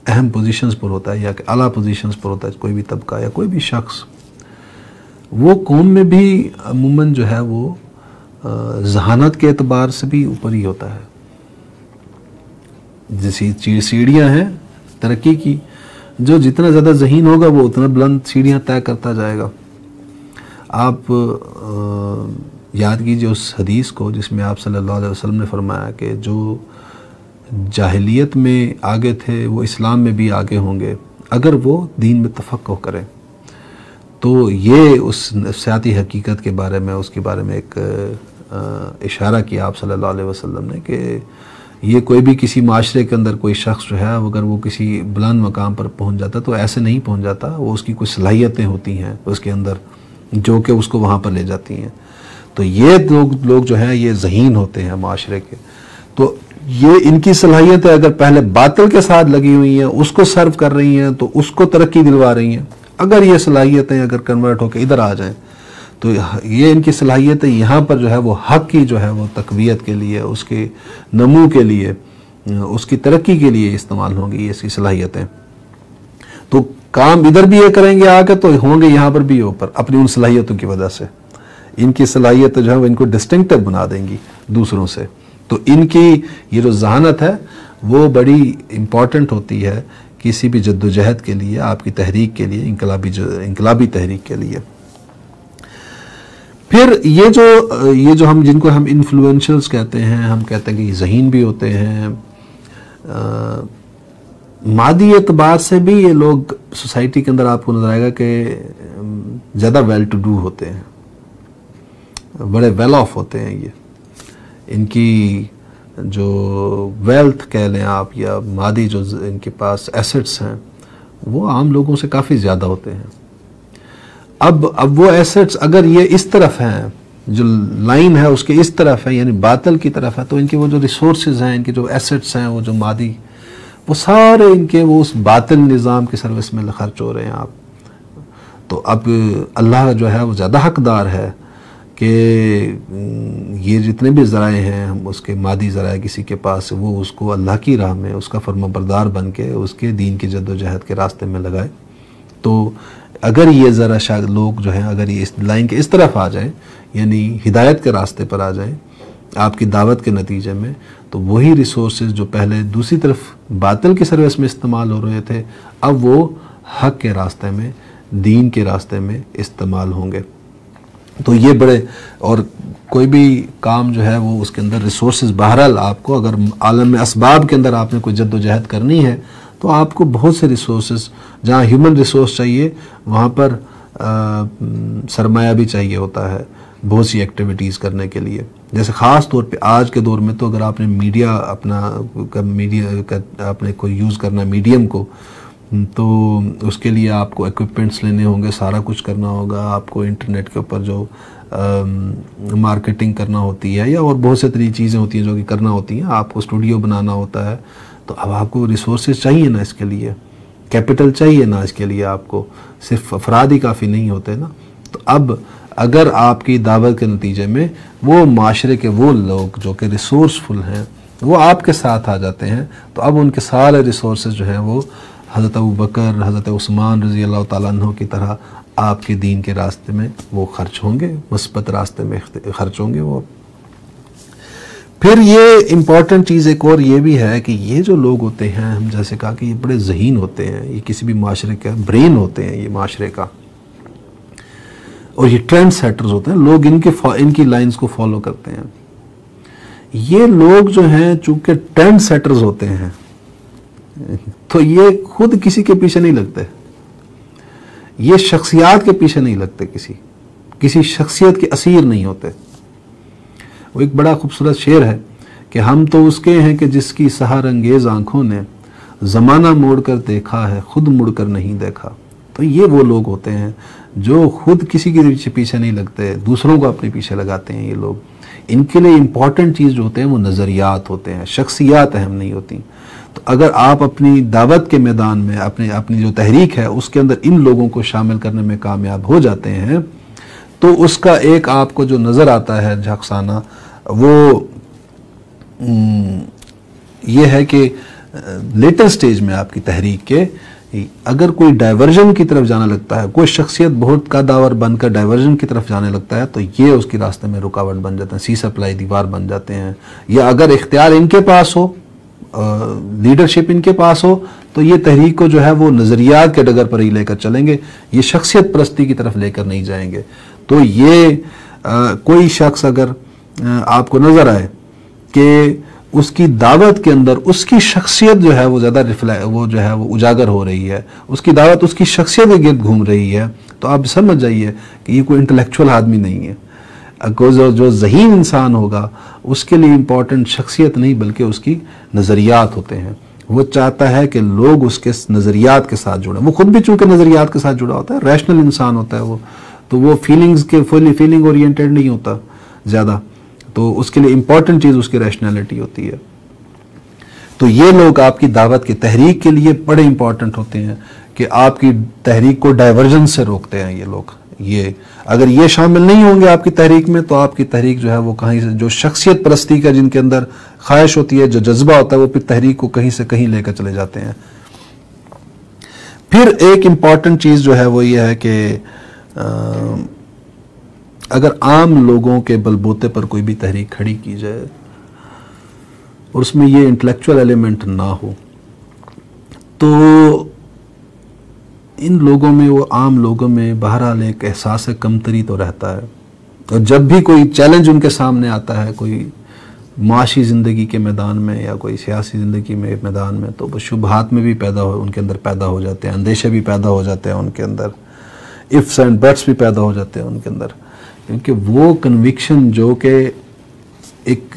अहम पोजीशंस पर होता है या आला पोजीशंस पर होता है, कोई भी तबका या कोई भी शख्स, वो कौम में भी अमूमन जो है वो जहानत के एतबार से भी ऊपर ही होता है। जैसी सीढ़ियाँ हैं तरक्की की, जो जितना ज़्यादा ज़हीन होगा वो उतना बुलंद सीढ़ियाँ तय करता जाएगा। आप याद कीजिए उस हदीस को जिसमें आप सल्लल्लाहु अलैहि वसल्लम ने फरमाया कि जो जाहिलियत में आगे थे वो इस्लाम में भी आगे होंगे अगर वो दीन में तफक्कुह करें। तो ये उस नफ्सियाती हकीकत के बारे में, उसके बारे में एक इशारा किया आप सल्लल्लाहु अलैहि वसल्लम ने कि ये कोई भी किसी माशरे के अंदर कोई शख्स जो है अगर वो किसी बुलंद मकाम पर पहुंच जाता तो ऐसे नहीं पहुंच जाता, वो उसकी कुछ सलाहियतें होती हैं उसके अंदर जो कि उसको वहाँ पर ले जाती हैं। तो ये लोग जो हैं ये ज़हीन होते हैं माशरे के। तो ये इनकी सलाहियतें अगर पहले बातिल के साथ लगी हुई हैं, उसको सर्व कर रही हैं, तो उसको तरक्की दिलवा रही हैं। अगर ये सलाहियतें अगर कन्वर्ट होकर इधर आ जाएं तो ये इनकी सलाहियत है, यहाँ पर जो है वो हक की जो है वो तकवीयत के लिए, उसके नमू के लिए, उसकी तरक्की के लिए इस्तेमाल होंगी ये इसकी सलाहियतें। तो काम इधर भी ये करेंगे आके तो होंगे यहाँ पर भी ऊपर, अपनी उन सलाहियतों की वजह से। इनकी सलाहियत जो है वो इनको डिस्टिंक्टिव बना देंगी दूसरों से। तो इनकी ये जो जहानत है वो बड़ी इम्पॉर्टेंट होती है किसी भी जद्दोजहद के लिए, आपकी तहरीक के लिए, इनकलाबी तहरीक के लिए। फिर ये जो हम जिनको हम इन्फ्लुएंशियल्स कहते हैं, हम कहते हैं कि ज़हीन भी होते हैं, मादी एतबार से भी ये लोग सोसाइटी के अंदर आपको नजर आएगा कि ज़्यादा वेल टू डू होते हैं, बड़े वेल ऑफ होते हैं। ये इनकी जो वेल्थ कह लें आप, या मादी जो इनके पास एसेट्स हैं, वो आम लोगों से काफ़ी ज़्यादा होते हैं। अब वो एसेट्स अगर ये इस तरफ हैं, जो लाइन है उसके इस तरफ है, यानी बातिल की तरफ है, तो इनके वो जो रिसोर्सेज हैं, इनके जो एसेट्स हैं, वो जो मादी, वो सारे इनके वो उस बातिल निज़ाम की सर्विस में खर्च हो रहे हैं आप। तो अब अल्लाह जो है वो ज़्यादा हकदार है कि ये जितने भी ज़राए हैं, हम उसके मादी ज़राए किसी के पास, वो उसको अल्लाह की राह में उसका फर्माबरदार बन के उसके दीन की जद्दोजहद के रास्ते में लगाए। तो अगर ये ज़रा लोग जो हैं, अगर ये इस लाइन के इस तरफ आ जाएं, यानी हिदायत के रास्ते पर आ जाएं आपकी दावत के नतीजे में, तो वही रिसोर्सेज जो पहले दूसरी तरफ बातिल की सर्विस में इस्तेमाल हो रहे थे, अब वो हक के रास्ते में, दीन के रास्ते में इस्तेमाल होंगे। तो ये बड़े, और कोई भी काम जो है वो उसके अंदर रिसोर्सेज, बहरहाल आपको अगर आलम में असबाब के अंदर आपने कोई जद्दोजहद करनी है तो आपको बहुत से रिसोर्सेज, जहाँ ह्यूमन रिसोर्स चाहिए वहाँ पर सरमाया भी चाहिए होता है बहुत सी एक्टिविटीज़ करने के लिए। जैसे ख़ास तौर पे आज के दौर में तो अगर आपने मीडिया आपने कोई यूज़ करना मीडियम को, तो उसके लिए आपको इक्विपमेंट्स लेने होंगे, सारा कुछ करना होगा आपको। इंटरनेट के ऊपर जो मार्केटिंग करना होती है, या और बहुत से तरीके चीज़ें होती हैं जो कि करना होती हैं, आपको स्टूडियो बनाना होता है। तो अब आपको रिसोर्सेज चाहिए ना, इसके लिए कैपिटल चाहिए ना, इसके लिए आपको सिर्फ अफराद ही काफ़ी नहीं होते ना। तो अब अगर आपकी दावत के नतीजे में वो माशरे के वो लोग जो कि रिसोर्सफुल हैं वो आपके साथ आ जाते हैं, तो अब उनके सारे रिसोर्सेज जो हैं वो हज़रत अबू बकर, हज़रत उस्मान रज़ी अल्लाह ताला अन्हु की तरह आपके दीन के रास्ते में वो खर्च होंगे, मुस्बत रास्ते में खर्च होंगे वो। फिर ये इम्पॉर्टेंट चीज़ एक और ये भी है कि ये जो लोग होते हैं, हम जैसे कहा कि ये बड़े ज़हीन होते हैं, ये किसी भी माशरे का ब्रेन होते हैं ये माशरे का, और ये ट्रेंड सेटर्स होते हैं, लोग इनकी लाइंस को फॉलो करते हैं। ये लोग जो हैं चूंकि ट्रेंड सेटर्स होते हैं, तो ये खुद किसी के पीछे नहीं लगते, ये शख्सियात के पीछे नहीं लगते, किसी शख्सियत के असीर नहीं होते। वो एक बड़ा खूबसूरत शेर है कि हम तो उसके हैं कि जिसकी सहर अंगेज आंखों ने ज़माना मोड़कर देखा है, खुद मुड़कर नहीं देखा। तो ये वो लोग होते हैं जो खुद किसी के पीछे नहीं लगते, दूसरों को अपने पीछे लगाते हैं। ये लोग, इनके लिए इम्पॉर्टेंट चीज़ जो होते हैं वो नज़रियात होते हैं, शख्सियात अहम नहीं होती। तो अगर आप अपनी दावत के मैदान में अपनी जो तहरीक है उसके अंदर इन लोगों को शामिल करने में कामयाब हो जाते हैं, तो उसका एक आपको जो नज़र आता है झकसाना, वो ये है कि लेटर स्टेज में आपकी तहरीक के अगर कोई डाइवर्जन की तरफ जाने लगता है, कोई शख्सियत बहुत कदावर बनकर डाइवर्जन की तरफ जाने लगता है, तो ये उसके रास्ते में रुकावट बन जाते हैं, सी सप्लाई दीवार बन जाते हैं। या अगर इख्तियार इनके पास हो, लीडरशिप इनके पास हो, तो ये तहरीक को जो है वो नज़रियात के डगर पर ही लेकर चलेंगे, ये शख्सियत परस्ती की तरफ लेकर नहीं जाएंगे। तो ये कोई शख्स अगर आपको नज़र आए कि उसकी दावत के अंदर उसकी शख्सियत जो है वो ज़्यादा वो जो है वो उजागर हो रही है, उसकी दावत उसकी शख्सियत के गिर्द घूम रही है, तो आप समझ जाइए कि ये कोई इंटेलेक्चुअल आदमी नहीं है। जो ज़हीन इंसान होगा उसके लिए इम्पॉर्टेंट शख्सियत नहीं बल्कि उसकी नज़रियात होते हैं। वो चाहता है कि लोग उसके नज़रियात के साथ जुड़ें। वो खुद भी चूँकि नज़रियात के साथ जुड़ा होता है, रैशनल इंसान होता है वो, तो वो फीलिंग ओरिएंटेड नहीं होता ज़्यादा, तो उसके लिए इम्पॉर्टेंट चीज़ उसकी रैशनैलिटी होती है। तो ये लोग आपकी दावत की तहरीक के लिए बड़े इंपॉर्टेंट होते हैं कि आपकी तहरीक को डाइवर्जन से रोकते हैं। ये लोग, ये अगर ये शामिल नहीं होंगे आपकी तहरीक में, तो आपकी तहरीक जो है वो कहीं से, जो शख्सियत परस्ती का जिनके अंदर ख्वाहिश होती है, जो जज्बा होता है, वो फिर तहरीक को कहीं से कहीं लेकर चले जाते हैं। फिर एक इम्पॉर्टेंट चीज़ जो है वो ये है कि अगर आम लोगों के बलबूते पर कोई भी तहरीक खड़ी की जाए और उसमें ये इंटेलेक्चुअल एलिमेंट ना हो, तो इन लोगों में, वो आम लोगों में बहरहाल एक एहसास कमतरी तो रहता है। और जब भी कोई चैलेंज उनके सामने आता है, कोई माशी ज़िंदगी के मैदान में या कोई सियासी ज़िंदगी में मैदान में, तो वो शुबहात में भी उनके अंदर पैदा हो जाते हैं, अंदेशे भी पैदा हो जाते हैं उनके अंदर, इफ्स एंड बट्स भी पैदा हो जाते हैं उनके अंदर, क्योंकि वो कन्विक्शन जो कि एक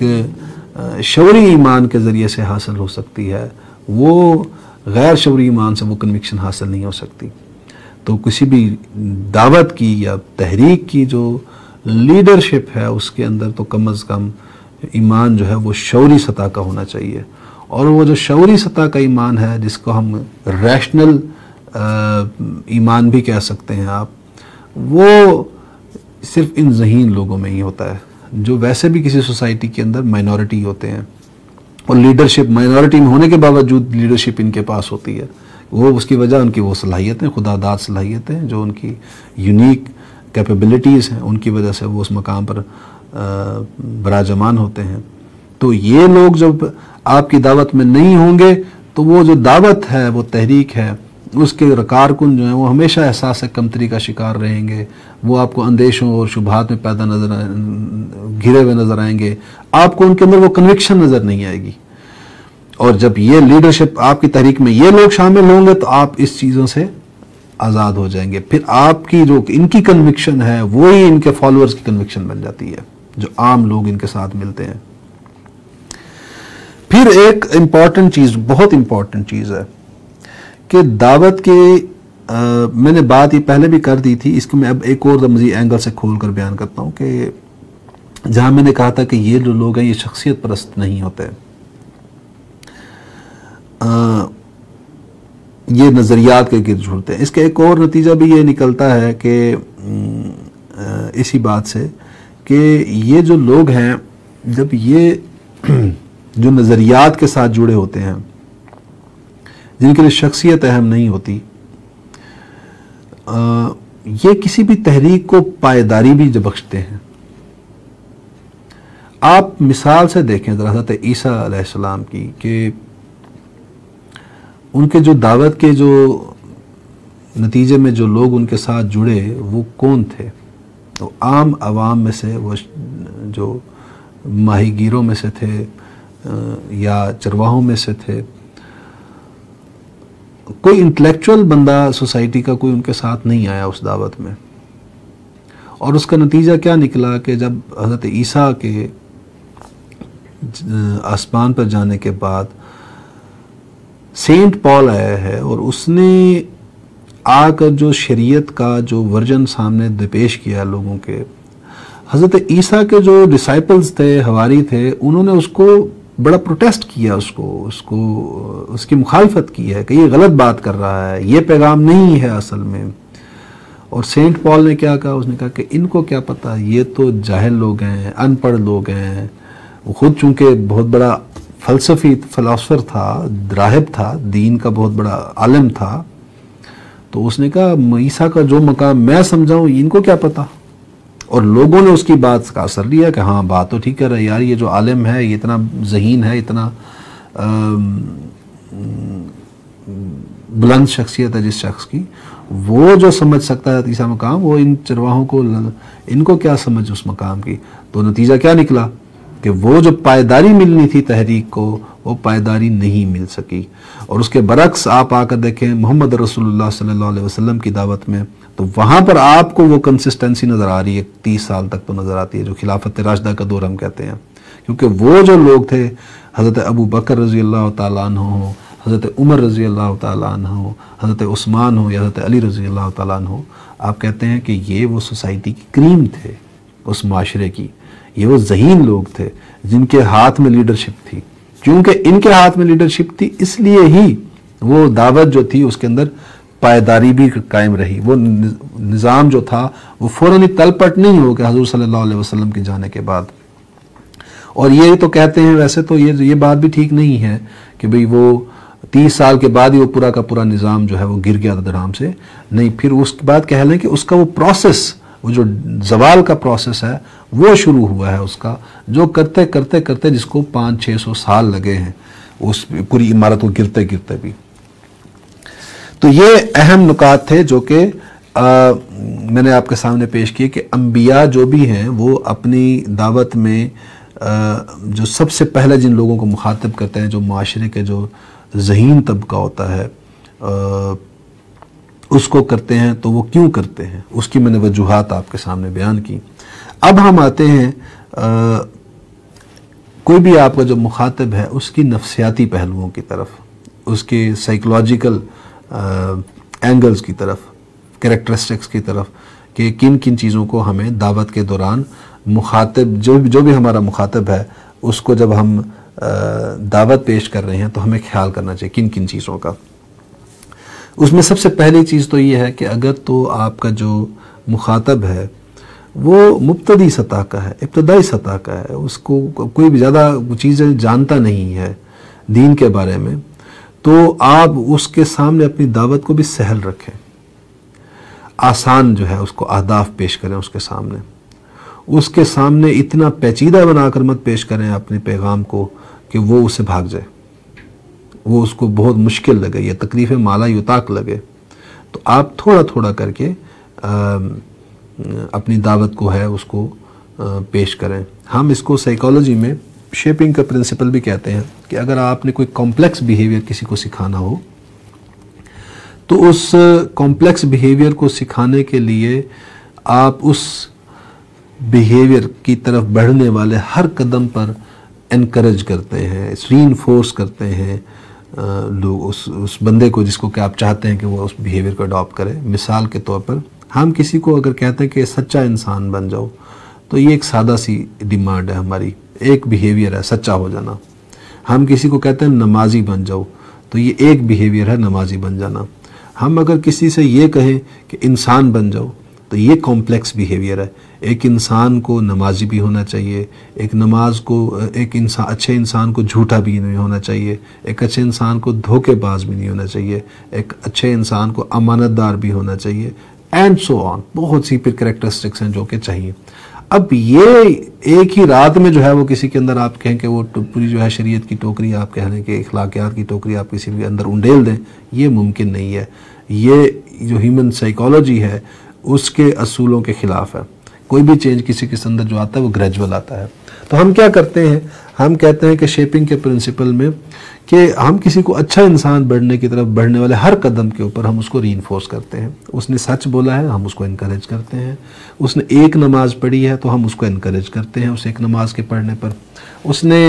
शौरी ईमान के ज़रिए से हासिल हो सकती है, वो गैर शौरी ईमान से वो कन्विक्शन हासिल नहीं हो सकती। तो किसी भी दावत की या तहरीक की जो लीडरशिप है, उसके अंदर तो कम अज़ कम ईमान जो है वो शौरी सतह का होना चाहिए। और वो जो शौरी सतह का ईमान है, जिसको हम रैशनल ईमान भी कह सकते हैं आप, वो सिर्फ इन ज़हीन लोगों में ही होता है, जो वैसे भी किसी सोसाइटी के अंदर माइनॉरिटी होते हैं, और लीडरशिप माइनॉरिटी में होने के बावजूद लीडरशिप इनके पास होती है। वो उसकी वजह उनकी वो सलाहियतें, खुदादाद सलाहियतें, जो उनकी यूनिक कैपेबिलिटीज़ हैं, उनकी वजह से वो उस मकाम पर बराजमान होते हैं। तो ये लोग जब आपकी दावत में नहीं होंगे, तो वो जो दावत है, वो तहरीक है, उसके कारकुन जो हैं वो हमेशा एहसास कमतरी का शिकार रहेंगे। वो आपको अंदेशों और शुबहात में पैदा घिरे हुए नजर आएंगे, आपको उनके अंदर वो कन्विक्शन नजर नहीं आएगी। और जब ये लीडरशिप आपकी तहरीक में ये लोग शामिल होंगे, तो आप इस चीज़ों से आज़ाद हो जाएंगे। फिर आपकी जो इनकी कन्विक्शन है, वो ही इनके फॉलोअर्स की कन्विक्शन बन जाती है, जो आम लोग इनके साथ मिलते हैं। फिर एक इम्पॉर्टेंट चीज़, बहुत इम्पॉर्टेंट चीज़ है कि दावत के मैंने बात ये पहले भी कर दी थी, इसको मैं अब एक और मज़ीद एंगल से खोल कर बयान करता हूँ कि जहाँ मैंने कहा था कि ये जो लोग हैं ये शख्सियत परस्त नहीं होते, ये नज़रियात के गिर्द जुड़ते हैं। इसका एक और नतीजा भी ये निकलता है कि इसी बात से कि ये जो लोग हैं, जब ये जो नज़रियात के साथ जुड़े होते हैं, जिनके लिए शख्सियत अहम नहीं होती, ये किसी भी तहरीक को पायदारी भी बख्शते हैं। आप मिसाल से देखें ज़रा हज़रत ईसा अलैहिस्सलाम की, कि उनके जो दावत के जो नतीजे में जो लोग उनके साथ जुड़े, वो कौन थे? तो आम आवाम में से, वो जो माहीगीरों में से थे या चरवाहों में से थे, कोई इंटेलेक्चुअल बंदा सोसाइटी का कोई उनके साथ नहीं आया उस दावत में। और उसका नतीजा क्या निकला कि जब हज़रत ईसा के आसमान पर जाने के बाद सेंट पॉल आया है, और उसने आकर जो शरीयत का जो वर्जन सामने पेश किया लोगों के, हज़रत ईसा के जो डिसाइपल्स थे, हवारी थे, उन्होंने उसको बड़ा प्रोटेस्ट किया, उसकी मुखालफत की है कि ये गलत बात कर रहा है, ये पैगाम नहीं है असल में। और सेंट पॉल ने क्या कहा? उसने कहा कि इनको क्या पता, ये तो जाहिल लोग हैं, अनपढ़ लोग हैं। वो खुद चूंकि बहुत बड़ा फ़िलासफ़र था, राहिब था, दीन का बहुत बड़ा आलिम था, तो उसने कहा ईसा का जो मकाम मैं समझाऊं, इनको क्या पता। और लोगों ने उसकी बात का असर लिया कि हाँ, बात तो ठीक कर रहा है यार, ये जो आलिम है, ये इतना ज़हीन है, इतना बुलंद शख्सियत है जिस शख्स की, वो जो समझ सकता है तीसरा मकाम, वो इन चरवाहों को, इनको क्या समझ उस मकाम की। तो नतीजा क्या निकला कि वो जो पायदारी मिलनी थी तहरीक को, वो पायदारी नहीं मिल सकी। और उसके बरक्स आप आकर देखें मोहम्मद रसूलुल्लाह सल्लल्लाहु अलैहि वसल्लम की दावत में, तो वहाँ पर आपको वो कंसिस्टेंसी नज़र आ रही है, 30 साल तक तो नज़र आती है, जो खिलाफत राशिदा का दौर हम कहते हैं। क्योंकि वो जो लोग थे, हज़रत अबू बकर रज़ी अल्लाह तआला अन्हु हो, हज़रत उमर रज़ी अल्लाह तआला अन्हु हो, हज़रत उस्मान हो या हज़रत अली रज़ी अल्लाह तआला अन्हु हो, आप कहते हैं कि ये वो सोसाइटी की क्रीम थे उस माशरे की। ये वो ज़हीन लोग थे जिनके हाथ में लीडरशिप थी। क्योंकि इनके हाथ में लीडरशिप थी, इसलिए ही वो दावत जो थी उसके अंदर पायदारी भी कायम रही। वो निज़ाम जो था वो फ़ौरन ही तलपट नहीं हो गया हज़ूर सल्लल्लाहु अलैहि वसल्लम के जाने के बाद। और ये तो कहते हैं, वैसे तो ये बात भी ठीक नहीं है कि भाई वो 30 साल के बाद ही वो पूरा का पूरा निज़ाम जो है वो गिर गया था धड़ाम से। नहीं, फिर उसके बाद कह लें कि उसका वो प्रोसेस, वो जो जवाल का प्रोसेस है वो शुरू हुआ है उसका, जो करते करते करते जिसको 500-600 साल लगे हैं उस पूरी इमारत को गिरते गिरते भी। तो ये अहम नुकात थे जो कि मैंने आपके सामने पेश किए कि अंबिया जो भी हैं वो अपनी दावत में जो सबसे पहले जिन लोगों को मुखातिब करते हैं, जो माशरे के जो ज़हीन तबका होता है उसको करते हैं। तो वो क्यों करते हैं उसकी मैंने वजूहात आपके सामने बयान की। अब हम आते हैं कोई भी आपका जो मुखातिब है उसकी नफ्सियाती पहलुओं की तरफ, उसके साइकोलॉजिकल एंगल्स की तरफ, कैरेक्टरिस्टिक्स की तरफ, कि किन किन चीज़ों को हमें दावत के दौरान मुखातिब जो भी हमारा मुखातिब है उसको जब हम दावत पेश कर रहे हैं तो हमें ख्याल करना चाहिए किन किन चीज़ों का। उसमें सबसे पहली चीज़ तो ये है कि अगर तो आपका जो मुखातब है वो मुब्तदी सतह का है, इब्तदाई सतह का है, उसको कोई भी ज़्यादा चीज़ें जानता नहीं है दीन के बारे में, तो आप उसके सामने अपनी दावत को भी सहल रखें, आसान जो है उसको अहदाफ पेश करें उसके सामने इतना पेचीदा बनाकर मत पेश करें अपने पैगाम को कि वो उससे भाग जाए, वो उसको बहुत मुश्किल लगे या तकलीफ़ माला युताक लगे। तो आप थोड़ा थोड़ा करके अपनी दावत को है उसको पेश करें। हम इसको साइकोलॉजी में शेपिंग का प्रिंसिपल भी कहते हैं कि अगर आपने कोई कॉम्प्लेक्स बिहेवियर किसी को सिखाना हो तो उस कॉम्प्लेक्स बिहेवियर को सिखाने के लिए आप उस बिहेवियर की तरफ बढ़ने वाले हर कदम पर इनकरेज करते हैं, रीइंफोर्स करते हैं लोग उस बंदे को जिसको कि आप चाहते हैं कि वो उस बिहेवियर को अडॉप्ट करे। मिसाल के तौर पर हम किसी को अगर कहते हैं कि सच्चा इंसान बन जाओ, तो ये एक सादा सी डिमांड है हमारी, एक बिहेवियर है सच्चा हो जाना। हम किसी को कहते हैं नमाजी बन जाओ, तो ये एक बिहेवियर है नमाजी बन जाना। हम अगर किसी से ये कहें कि इंसान बन जाओ, तो ये कॉम्प्लेक्स बिहेवियर है। एक इंसान को नमाजी भी होना चाहिए, एक नमाज को एक इंसान अच्छे इंसान को झूठा भी नहीं होना चाहिए, एक अच्छे इंसान को धोखेबाज भी नहीं होना चाहिए, एक अच्छे इंसान को अमानतदार भी होना चाहिए, एंड सो ऑन। बहुत सी फिर कैरेक्टरिस्टिक्स हैं जो कि चाहिए। अब ये एक ही रात में जो है वो किसी के अंदर आप कहें कि वो पूरी जो है शरीयत की टोकरी आप कह रहे हैं कि इखलाकियात की टोकरी आप किसी के अंदर उंडेल दें, ये मुमकिन नहीं है। ये जो ह्यूमन साइकोलॉजी है उसके असूलों के ख़िलाफ़ है। कोई भी चेंज किसी के अंदर जो आता है वो ग्रेजुअल आता है। तो हम क्या करते हैं, हम कहते हैं कि शेपिंग के प्रिंसिपल में कि हम किसी को अच्छा इंसान बढ़ने की तरफ बढ़ने वाले हर कदम के ऊपर हम उसको रीइंफोर्स करते हैं। उसने सच बोला है, हम उसको इनकरेज करते हैं। उसने एक नमाज पढ़ी है तो हम उसको इनकरेज करते हैं उस एक नमाज के पढ़ने पर। उसने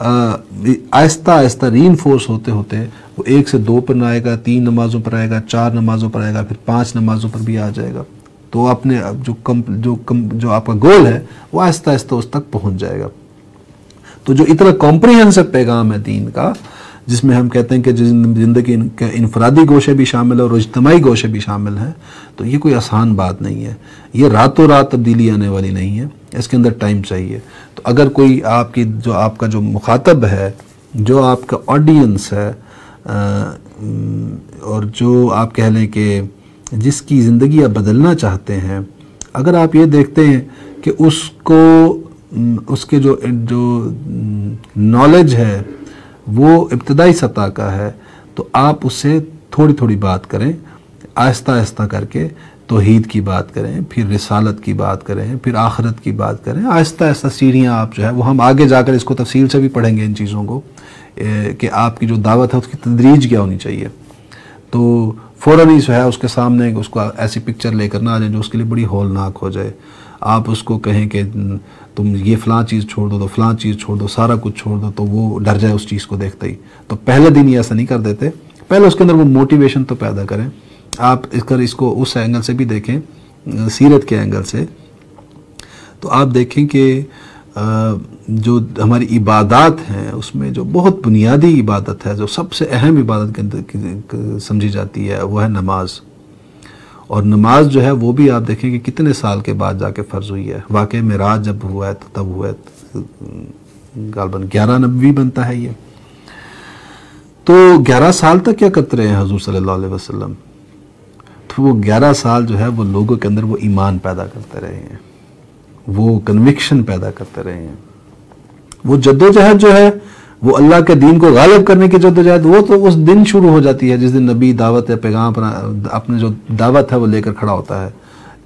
आहिस्ता आहिस्ता रीइंफोर्स होते होते वो 1 से 2 पर आएगा, 3 नमाज़ों पर आएगा, 4 नमाज़ों पर आएगा, फिर 5 नमाज़ों पर भी आ जाएगा। तो अपने जो आपका गोल है वो आहिस्ता आहिस्ता उस तक पहुंच जाएगा। तो जो इतना कॉम्प्रिहेंसिव पैगाम है दीन का, जिसमें हम कहते हैं कि ज़िंदगी के इनफरादी गोशे भी शामिल है और इज्तिमाई गोशे भी शामिल हैं, तो ये कोई आसान बात नहीं है। ये रातों रात तब्दीली आने वाली नहीं है, इसके अंदर टाइम चाहिए। तो अगर कोई आपका जो मुखातब है, जो आपका ऑडियंस है, और जो आप कह लें कि जिसकी ज़िंदगी आप बदलना चाहते हैं, अगर आप ये देखते हैं कि उसके जो नॉलेज है वो इब्तदाई सतह का है, तो आप उससे थोड़ी थोड़ी बात करें, आहिस्ता आहिस्ता करके तौहीद की बात करें, फिर रिसालत की बात करें, फिर आखिरत की बात करें। आहिस्ता आहिस्ता सीढ़ियाँ आप जो है वो हम आगे जाकर इसको तफसील से भी पढ़ेंगे इन चीज़ों को कि आपकी जो दावत है उसकी तदरीज क्या होनी चाहिए। तो फ़ौरन ही जो है उसके सामने उसको ऐसी पिक्चर लेकर ना आ जाए जो उसके लिए बड़ी हौलनाक हो जाए। आप उसको कहें कि तुम ये फ़लाँ चीज़ छोड़ दो, तो फ़लाँ चीज़ छोड़ दो, सारा कुछ छोड़ दो, तो वो डर जाए उस चीज़ को देखते ही। तो पहले दिन ही ऐसा नहीं कर देते, पहले उसके अंदर वो मोटिवेशन तो पैदा करें। आप इसको उस एंगल से भी देखें, सीरत के एंगल से, तो आप देखें कि जो हमारी इबादत हैं उसमें जो बहुत बुनियादी इबादत है, जो सबसे अहम इबादत के अंदर समझी जाती है, वो है नमाज। और नमाज जो है वो भी आप देखें कि कितने साल के बाद जाके फ़र्ज़ हुई है। वाक़ई मेराज जब हुआ है तो तब हुआ है, गालबन 11 नबवी बनता है ये। तो 11 साल तक क्या करते रहे हैं हुज़ूर सल्लल्लाहु अलैहि वसल्लम? तो वो 11 साल जो है वो लोगों के अंदर वो ईमान पैदा करते रहे हैं, वो कन्विक्शन पैदा करते रहे हैं, वो जद्दोजहद जो है वो अल्लाह के दीन को गालिब करने की जद्दोजहद, वो तो उस दिन शुरू हो जाती है जिस दिन नबी दावत या पैगाम अपने जो दावत है वो लेकर खड़ा होता है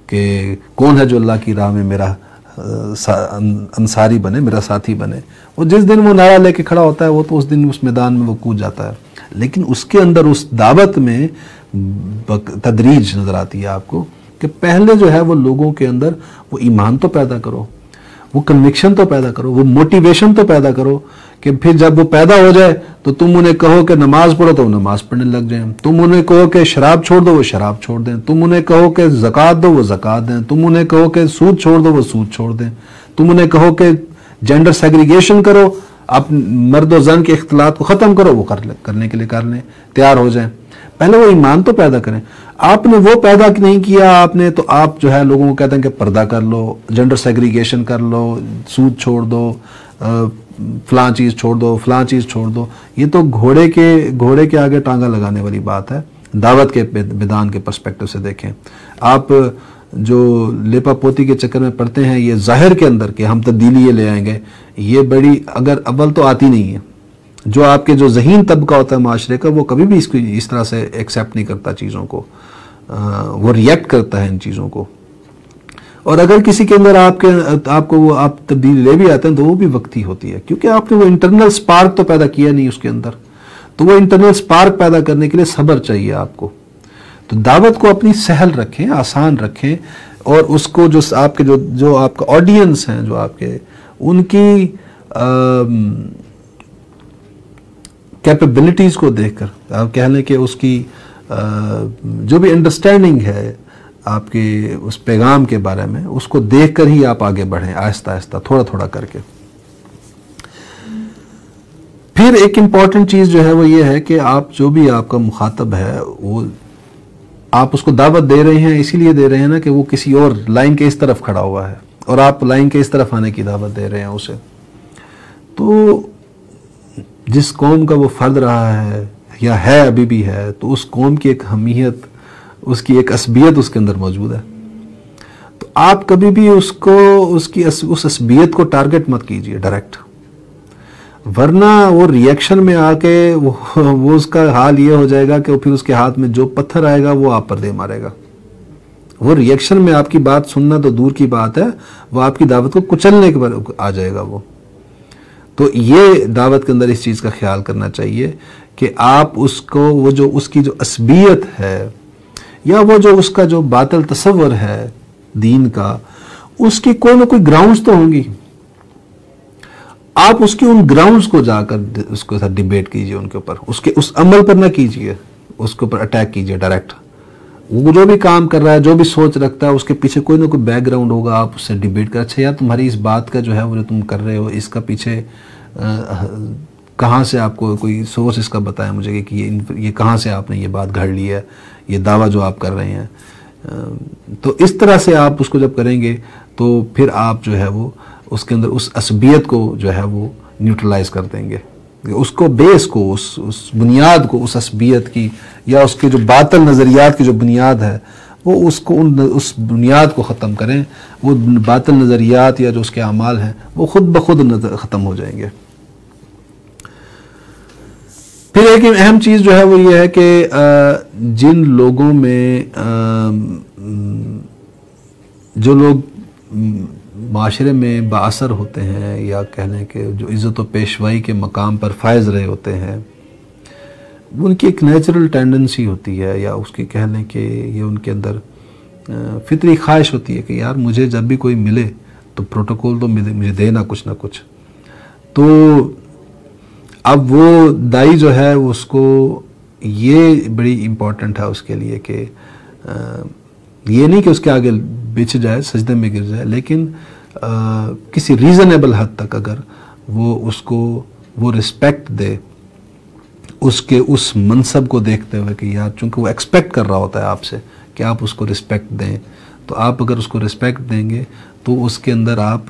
कि कौन है जो अल्लाह की राह में मेरा अंसारी बने, मेरा साथी बने। वो जिस दिन वो नारा लेके खड़ा होता है वो तो उस दिन उस मैदान में वो कूद जाता है। लेकिन उसके अंदर उस दावत में तदरीज नज़र आती है आपको कि पहले जो है वो लोगों के अंदर वो ईमान तो पैदा करो, वो कन्विक्शन तो पैदा करो, वो मोटिवेशन तो पैदा करो कि फिर जब वो पैदा हो जाए तो तुम उन्हें कहो कि नमाज पढ़ो तो वो नमाज पढ़ने लग जाएं, तुम उन्हें कहो कि शराब छोड़ दो वो शराब छोड़ दें, तुम उन्हें कहो कि ज़कात दो वो ज़कात दें, तुम उन्हें कहो कि सूद छोड़ दो वो सूद छोड़ दें, तुम उन्हें कहो कि जेंडर सेग्रीगेशन करो, आप मर्द और जन के इख्तिलात को ख़त्म करो, वो करने के लिए कर लें, तैयार हो जाएं। पहले वो ईमान तो पैदा करें। आपने वो पैदा नहीं किया आपने, तो आप जो है लोगों को कहते हैं कि पर्दा कर लो, जेंडर सेग्रीगेशन कर लो, सूद छोड़ दो, फलां चीज़ छोड़ दो, फलां चीज़ छोड़ दो। ये तो घोड़े के आगे टांगा लगाने वाली बात है। दावत के विधान के पर्सपेक्टिव से देखें, आप जो लेपा पोती के चक्कर में पड़ते हैं ये जाहिर के अंदर कि हम तब्दीली ये ले आएंगे, ये बड़ी अगर अव्वल तो आती नहीं है। जो आपके जो ज़हीन तबका होता है माशरे का वो कभी भी इसको इस तरह से एक्सेप्ट नहीं करता चीज़ों को, वो रिएक्ट करता है इन चीज़ों को। और अगर किसी के अंदर आपको वो आप तब्दीली ले भी आते हैं तो वो भी वक्ती होती है, क्योंकि आपने वो इंटरनल स्पार्क तो पैदा किया नहीं उसके अंदर। तो वो इंटरनल स्पार्क पैदा करने के लिए सब्र चाहिए आपको। तो दावत को अपनी सहल रखें, आसान रखें, और उसको जो आपके जो आपका ऑडियंस हैं, जो आपके उनकी कैपेबिलिटीज़ को देखकर आप कह लें कि उसकी जो भी अंडरस्टैंडिंग है आपके उस पैगाम के बारे में, उसको देखकर ही आप आगे बढ़ें, आहिस्ता आहिस्ता थोड़ा थोड़ा करके। फिर एक इम्पॉर्टेंट चीज़ जो है वो ये है कि आप जो भी आपका मुखातब है वो आप उसको दावत दे रहे हैं, इसीलिए दे रहे हैं ना कि वो किसी और लाइन के इस तरफ खड़ा हुआ है और आप लाइन के इस तरफ आने की दावत दे रहे हैं उसे। तो जिस कौम का वो फर्द रहा है या है अभी भी है, तो उस कौम की एक हमीयत, उसकी एक असबियत उसके अंदर मौजूद है। तो आप कभी भी उसको उस असबियत को टारगेट मत कीजिए डायरेक्ट, वरना वो रिएक्शन में आके वो उसका हाल ये हो जाएगा कि फिर उसके हाथ में जो पत्थर आएगा वो आप पर दे मारेगा। वो रिएक्शन में आपकी बात सुनना तो दूर की बात है, वो आपकी दावत को कुचलने के बाद आ जाएगा वो। तो ये दावत के अंदर इस चीज़ का ख्याल करना चाहिए कि आप उसको वो जो उसकी जो असबियत है या वो जो उसका जो बातिल तसव्वुर है दीन का, उसकी कोई ना कोई ग्राउंड्स तो होंगी। आप उसकी उन ग्राउंड्स को जाकर उसके साथ डिबेट कीजिए, उनके ऊपर, उसके उस अमल पर ना कीजिए, उसके ऊपर अटैक कीजिए डायरेक्ट। वो जो भी काम कर रहा है, जो भी सोच रखता है, उसके पीछे कोई ना कोई बैकग्राउंड होगा, आप उससे डिबेट कर, अच्छा यार तुम्हारी इस बात का जो है वो जो तुम कर रहे हो, इसका पीछे कहाँ से आपको कोई सोर्स इसका बताया मुझे कि ये कहाँ से आपने ये बात घड़ ली है, ये दावा जो आप कर रहे हैं। तो इस तरह से आप उसको जब करेंगे तो फिर आप जो है वो उसके अंदर उस असबियत को जो है वो न्यूट्रलाइज कर देंगे, उसको बेस को, उस बुनियाद को, उस असबियत की या उसके जो बातिल नज़रियात की जो बुनियाद है वो उसको उस बुनियाद को ख़त्म करें। वो बातिल नज़रियात या जो उसके अमाल हैं वो खुद ब खुद ख़त्म हो जाएंगे। फिर एक अहम चीज़ जो है वो ये है कि जिन लोगों में जो लोग माशरे में बाअसर होते हैं या कहने के जो इज़्ज़त व पेशवाई के मकाम पर फायज़ रहे होते हैं, उनकी एक नेचुरल टेंडेंसी होती है या उसकी कह लें कि ये उनके अंदर फितरी ख्वाहिश होती है कि यार मुझे जब भी कोई मिले तो प्रोटोकॉल तो मुझे देना कुछ ना कुछ। तो अब वो दाई जो है उसको ये बड़ी इम्पोर्टेंट है उसके लिए कि ये नहीं कि उसके आगे बिछ जाए, सजदे में गिर जाए, लेकिन किसी रीज़नेबल हद तक अगर वो उसको वो रिस्पेक्ट दे, उसके उस मनसब को देखते हुए कि यार चूंकि वो एक्सपेक्ट कर रहा होता है आपसे कि आप उसको रिस्पेक्ट दें, तो आप अगर उसको रिस्पेक्ट देंगे तो उसके अंदर आप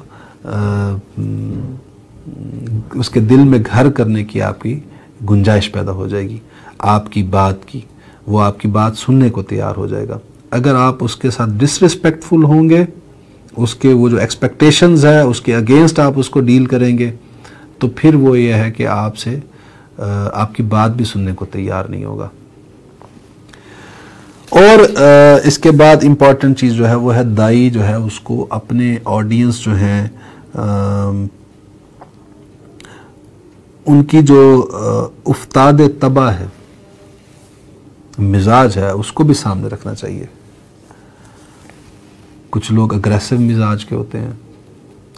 उसके दिल में घर करने की आपकी गुंजाइश पैदा हो जाएगी, आपकी बात की, वो आपकी बात सुनने को तैयार हो जाएगा। अगर आप उसके साथ डिसरिस्पेक्टफुल होंगे, उसके वो जो एक्सपेक्टेशंस है उसके अगेंस्ट आप उसको डील करेंगे, तो फिर वो ये है कि आपसे आपकी बात भी सुनने को तैयार नहीं होगा। और इसके बाद इम्पॉर्टेंट चीज़ जो है वो है दाई जो है उसको अपने ऑडियंस जो हैं उनकी जो उफ्ताद तबा है, मिजाज है, उसको भी सामने रखना चाहिए। कुछ लोग अग्रेसिव मिजाज के होते हैं,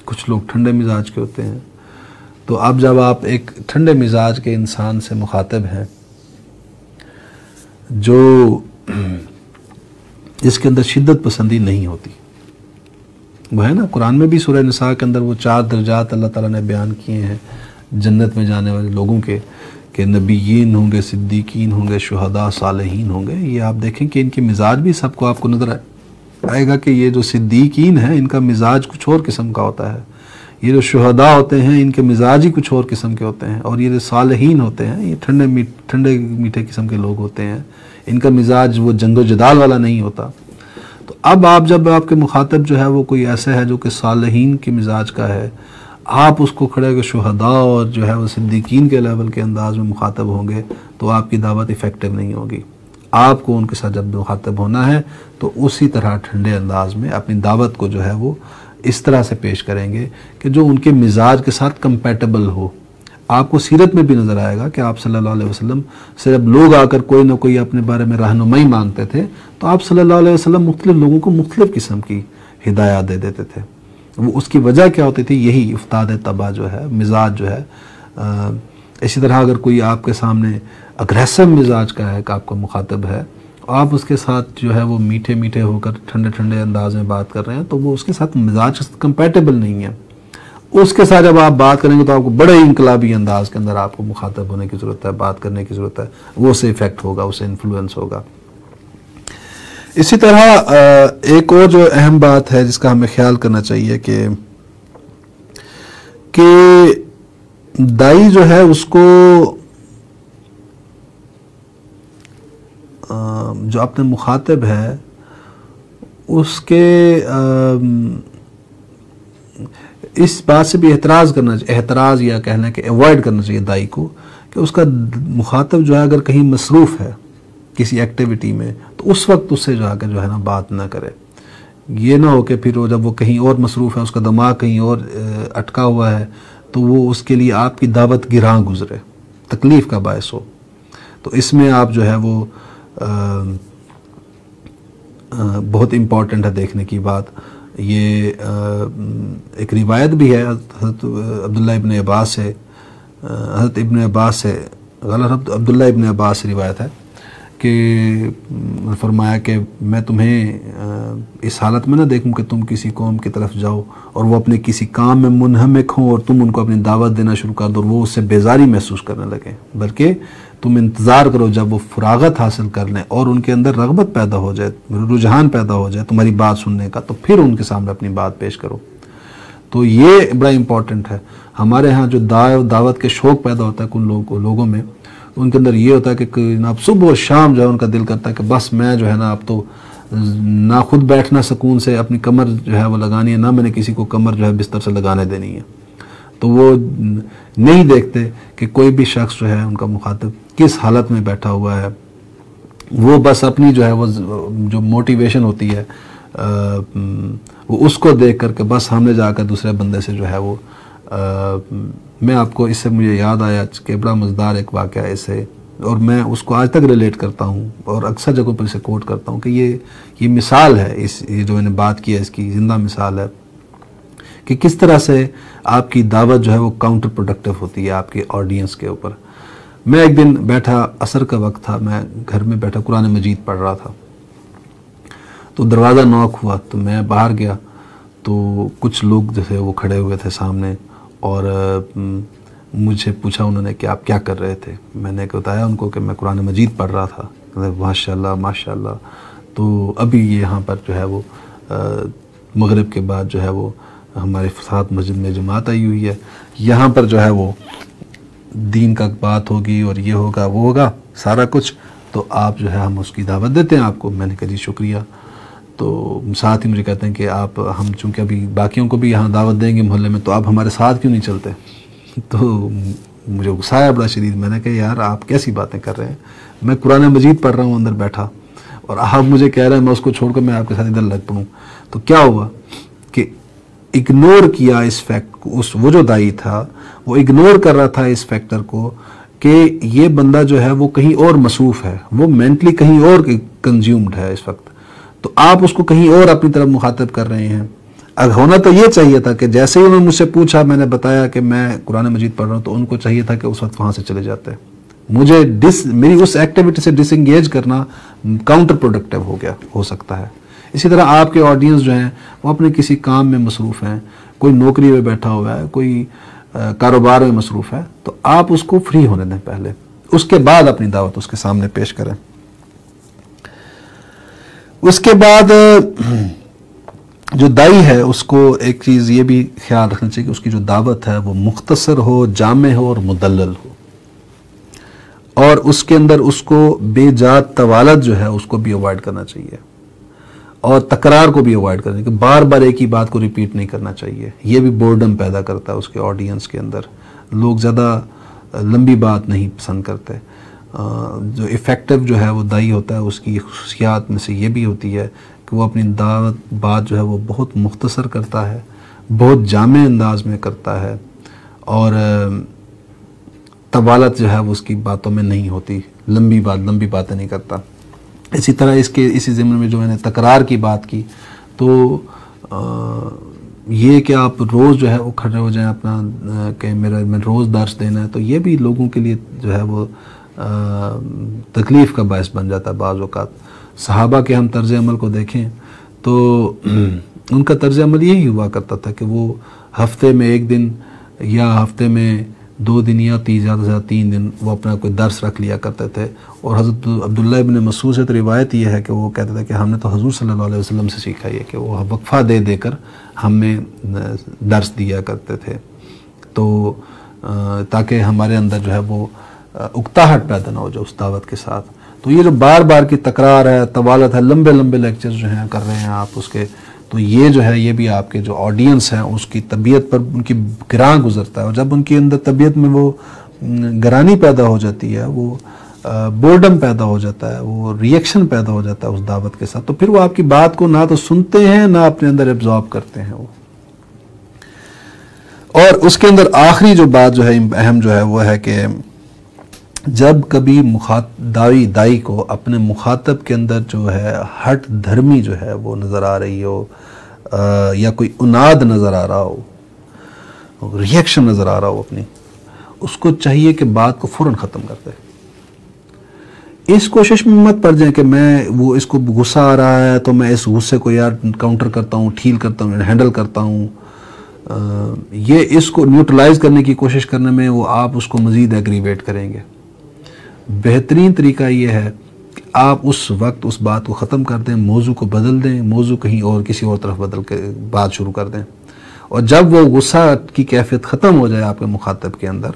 कुछ लोग ठंडे मिजाज के होते हैं। तो अब जब आप एक ठंडे मिजाज के इंसान से मुखातिब हैं जो जिसके अंदर शिद्दत पसंदी नहीं होती, वो है ना, कुरान में भी सूरह निसा के अंदर वो 4 दर्जात अल्लाह ताला ने बयान किए हैं जन्नत में जाने वाले लोगों के, कि नबीयीन होंगे, सिद्दीकीन होंगे, शुहदा, सालेहीन होंगे। ये आप देखें कि इनके मिजाज भी सबको आपको नज़र आएगा कि ये जो सिद्दीकीन हैं इनका मिजाज कुछ और किस्म का होता है, ये जो शुहदा होते हैं इनके मिजाज ही कुछ और किस्म के होते हैं, और ये जो सालेहीन होते हैं ये ठंडे मीठे किस्म के लोग होते हैं, इनका मिजाज वो जंगो जदाल वाला नहीं होता। तो अब आप जब आपके मुखातब जो है वो कोई ऐसा है जो कि सालेहीन के मिजाज का है, आप उसको खड़े होकर शुहदा और जो है वो सिद्दीकीन के लेवल के अंदाज में मुखातब होंगे तो आपकी दावत इफ़ेक्टिव नहीं होगी। आपको उनके साथ जब मुखातब होना है तो उसी तरह ठंडे अंदाज में अपनी दावत को जो है वो इस तरह से पेश करेंगे कि जो उनके मिजाज के साथ कंपैटिबल हो। आपको सीरत में भी नज़र आएगा कि आप सल्लल्लाहु अलैहि वसल्लम से जब लोग आकर कोई ना कोई अपने बारे में रहनुमाई मांगते थे तो आप सल्लल्लाहु अलैहि वसल्लम मुख्तलिफ लोगों को मुख्तलिफ किस्म की हिदायत दे देते थे। वो उसकी वजह क्या होती थी, यही उफ्ताद तबा जो है, मिजाज जो है। इसी तरह अगर कोई आपके सामने अग्रेसिव मिजाज का है कि आपका मुखातब है, आप उसके साथ जो है वो मीठे मीठे होकर ठंडे ठंडे अंदाज में बात कर रहे हैं तो वो उसके साथ मिजाज कंपैटिबल नहीं है। उसके साथ जब आप बात करेंगे तो आपको बड़े इनकलाबी अंदाज के अंदर आपको मुखातब होने की ज़रूरत है, बात करने की ज़रूरत है, वो उससे इफ़ेक्ट होगा, उससे इन्फ्लुएंस होगा। इसी तरह एक और जो अहम बात है जिसका हमें ख्याल करना चाहिए कि दाई जो है उसको जो अपने मुखातिब है उसके इस बात से भी एहतराज या कहना कि अवॉइड करना चाहिए दाई को कि उसका मुखातिब जो है अगर कहीं मसरूफ़ है किसी एक्टिविटी में तो उस वक्त उससे जाकर जो है ना बात ना करे। ये ना हो कि फिर वो जब वो कहीं और मसरूफ़ है, उसका दिमाग कहीं और अटका हुआ है, तो वो उसके लिए आपकी दावत गिरां गुजरे, तकलीफ़ का बायस हो। तो इसमें आप जो है वो बहुत इम्पॉर्टेंट है देखने की बात। ये एक रिवायत भी है हज़रत अब्दुल्ला इब्न अब्बास से, अब्दुल्ला इब्न अब्बास से रिवायत है कि फरमाया कि मैं तुम्हें इस हालत में ना देखूं कि तुम किसी कौम की तरफ जाओ और वो अपने किसी काम में मुनहमिक हों और तुम उनको अपनी दावत देना शुरू कर दो और वो उससे बेजारी महसूस करने लगे, बल्कि तुम इंतज़ार करो जब वो फरागत हासिल कर लें और उनके अंदर रग़बत पैदा हो जाए, रुझान पैदा हो जाए तुम्हारी बात सुनने का, तो फिर उनके सामने अपनी बात पेश करो। तो ये बड़ा इम्पॉर्टेंट है। हमारे यहाँ जो दावत के शौक़ पैदा होता है उन लोगों में, उनके अंदर ये होता है कि आप सुबह और शाम जो है उनका दिल करता है कि बस मैं जो है ना अब तो ना खुद बैठना सुकून से, अपनी कमर जो है वो लगानी है, ना मैंने किसी को कमर जो है बिस्तर से लगाने देनी है। तो वो नहीं देखते कि कोई भी शख्स जो है उनका मुखातिब किस हालत में बैठा हुआ है। वो बस अपनी जो है वो जो मोटिवेशन होती है वो उसको देख करके बस हमने जाकर दूसरे बंदे से जो है वो मैं आपको इससे मुझे याद आया कि बड़ा मज़ेदार एक वाक़या है इससे, और मैं उसको आज तक रिलेट करता हूँ और अक्सर जगहों पर इसे कोट करता हूँ कि ये मिसाल है, ये जो मैंने बात की है इसकी ज़िंदा मिसाल है कि किस तरह से आपकी दावत जो है वो काउंटर प्रोडक्टिव होती है आपके ऑडियंस के ऊपर। मैं एक दिन बैठा, असर का वक्त था, मैं घर में बैठा कुरान मजीद पढ़ रहा था, तो दरवाज़ा नॉक हुआ तो मैं बाहर गया तो कुछ लोग जैसे वो खड़े हुए थे सामने और मुझे पूछा उन्होंने कि आप क्या कर रहे थे। मैंने बताया उनको कि मैं कुरान मजीद पढ़ रहा था। माशाल्लाह माशाल्लाह। तो अभी ये यहाँ पर जो है वो मगरिब के बाद जो है वो हमारे साथ मस्जिद में जमात आई हुई है, यहाँ पर जो है वो दीन का बात होगी और ये होगा वो होगा सारा कुछ, तो आप जो है हम उसकी दावत देते हैं आपको। मैंने कहा जी शुक्रिया। तो साथ ही मुझे कहते हैं कि आप हम चूँकि अभी बाकियों को भी यहाँ दावत देंगे मोहल्ले में, तो आप हमारे साथ क्यों नहीं चलते। तो मुझे गुस्सा आया बड़ा शदीद। मैंने कहा यार आप कैसी बातें कर रहे हैं, मैं कुरान मजीद पढ़ रहा हूँ अंदर बैठा और आप मुझे कह रहे हैं मैं उसको छोड़कर मैं आपके साथ इधर लग पड़ूँ। तो क्या हुआ कि इग्नोर किया इस फैक्ट को, वो जो दाई था वो इग्नोर कर रहा था इस फैक्टर को कि ये बंदा जो है वो कहीं और मसरूफ़ है, वो मेंटली कहीं और कंज्यूम्ड है इस वक्त, तो आप उसको कहीं और अपनी तरफ मुखातब कर रहे हैं। अब होना तो ये चाहिए था कि जैसे ही उन्होंने मुझसे पूछा, मैंने बताया कि मैं कुरान मजीद पढ़ रहा हूँ, तो उनको चाहिए था कि उस वक्त वहाँ से चले जाते। मुझे मेरी उस एक्टिविटी से डिसएंगेज करना काउंटर प्रोडक्टिव हो सकता है। इसी तरह आपके ऑडियंस जो हैं वो अपने किसी काम में मसरूफ़ हैं, कोई नौकरी में बैठा हुआ है, कोई कारोबार में मसरूफ़ है, तो आप उसको फ्री होने दें पहले, उसके बाद अपनी दावत उसके सामने पेश करें। उसके बाद जो दाई है उसको एक चीज़ ये भी ख्याल रखना चाहिए कि उसकी जो दावत है वो मुख्तसर हो, जामे हो और मुदल्लल हो, और उसके अंदर उसको बेजात तवालत जो है उसको भी अवॉइड करना चाहिए और तकरार को भी अवॉइड करना चाहिए। बार बार एक ही बात को रिपीट नहीं करना चाहिए, ये भी बोर्डम पैदा करता है उसके ऑडियंस के अंदर। लोग ज़्यादा लंबी बात नहीं पसंद करते। जो इफ़ेक्टिव जो है वो दाई होता है उसकी खुशियात में से ये भी होती है कि वो अपनी बात जो है वो बहुत मुख्तसर करता है, बहुत जामे अंदाज में करता है और तवालत जो है वो उसकी बातों में नहीं होती, लंबी बातें नहीं करता। इसी तरह इसी ज़िम्न में जो मैंने तकरार की बात की, तो ये कि आप रोज़ जो है वो खड़े हो जाएं अपना कि मैं रोज़ दर्स देना है, तो ये भी लोगों के लिए जो है वो तकलीफ़ का बायस बन जाता है। बाज़ औक़ात सहाबा के हम तर्ज़ अमल को देखें तो उनका तर्ज़ अमल यही हुआ करता था कि वो हफ्ते में 1 दिन या हफ्ते में 2 दिन या ज़्यादा से ज़्यादा 3 दिन वो अपना कोई दर्स रख लिया करते थे। और हज़रत अब्दुल्लाह इब्न मसूद से तो रिवायत ये है कि वो कहते थे कि हमने तो हुज़ूर सल्लल्लाहु अलैहि वसल्लम से सीखा ये कि वो वक्फ़ा दे देकर हमें दर्स दिया करते थे, तो ताकि हमारे अंदर जो है वो उकताहट पैदा ना हो जाए उस दावत के साथ। तो ये जो बार बार की तकरार है, तवालत है, लंबे लंबे लेक्चर्स जो हैं कर रहे हैं आप उसके, तो ये जो है ये भी आपके जो ऑडियंस हैं उसकी तबीयत पर उनकी गिरां गुजरता है। और जब उनकी अंदर तबीयत में वो गरानी पैदा हो जाती है, वो बोर्डम पैदा हो जाता है, वो रिएक्शन पैदा हो जाता है उस दावत के साथ, तो फिर वो आपकी बात को ना तो सुनते हैं ना अपने अंदर एब्जॉर्ब करते हैं वो। और उसके अंदर आखिरी जो बात जो है अहम जो है वो है कि जब कभी दाई को अपने मुखातब के अंदर जो है हट धर्मी जो है वो नज़र आ रही हो या कोई उनाद नज़र आ रहा हो, रिएक्शन नज़र आ रहा हो अपनी, उसको चाहिए कि बात को फ़ौरन ख़त्म कर दे। इस कोशिश में मत पड़ जाए कि मैं वो इसको गुस्सा आ रहा है तो मैं इस गुस्से को यार काउंटर करता हूँ, ठील करता हूँ, हैंडल करता हूँ। ये इसको न्यूट्रलाइज करने की कोशिश करने में वो आप उसको मज़ीद एग्रीवेट करेंगे। बेहतरीन तरीका ये है कि आप उस वक्त उस बात को ख़त्म कर दें, मौजू को बदल दें, मौजू कहीं और किसी और तरफ बदल के बात शुरू कर दें। और जब वो गुस्सा की कैफियत ख़त्म हो जाए आपके मुखातब के अंदर,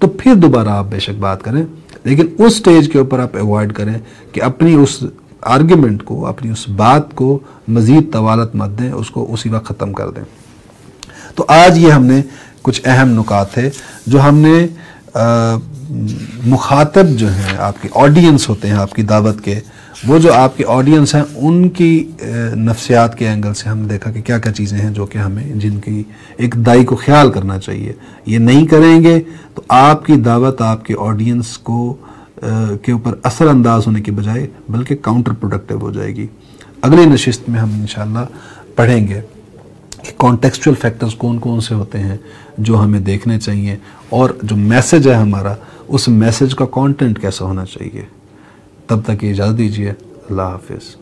तो फिर दोबारा आप बेशक बात करें, लेकिन उस स्टेज के ऊपर आप अवॉइड करें कि अपनी उस आर्ग्यूमेंट को, अपनी उस बात को मज़ीद तवालत मत दें, उसको उसी वक्त ख़त्म कर दें। तो आज ये हमने कुछ अहम नुकात थे जो हमने मुखातब जो हैं आपके ऑडियंस होते हैं आपकी दावत के, वो जो आपके ऑडियंस हैं उनकी नफ्सियात के एंगल से हमने देखा कि क्या क्या चीज़ें हैं जो कि हमें जिनकी एक दाई को ख्याल करना चाहिए। ये नहीं करेंगे तो आपकी दावत आपके ऑडियंस को के ऊपर असरअंदाज होने के बजाय बल्कि काउंटर प्रोडक्टिव हो जाएगी। अगली नशिस्त में हम इंशाअल्लाह पढ़ेंगे कि कॉन्टेक्सचुअल फैक्टर्स कौन कौन से होते हैं जो हमें देखने चाहिए, और जो मैसेज है हमारा उस मैसेज का कंटेंट कैसा होना चाहिए। तब तक इजाज़त दीजिए। अल्लाह हाफिज़।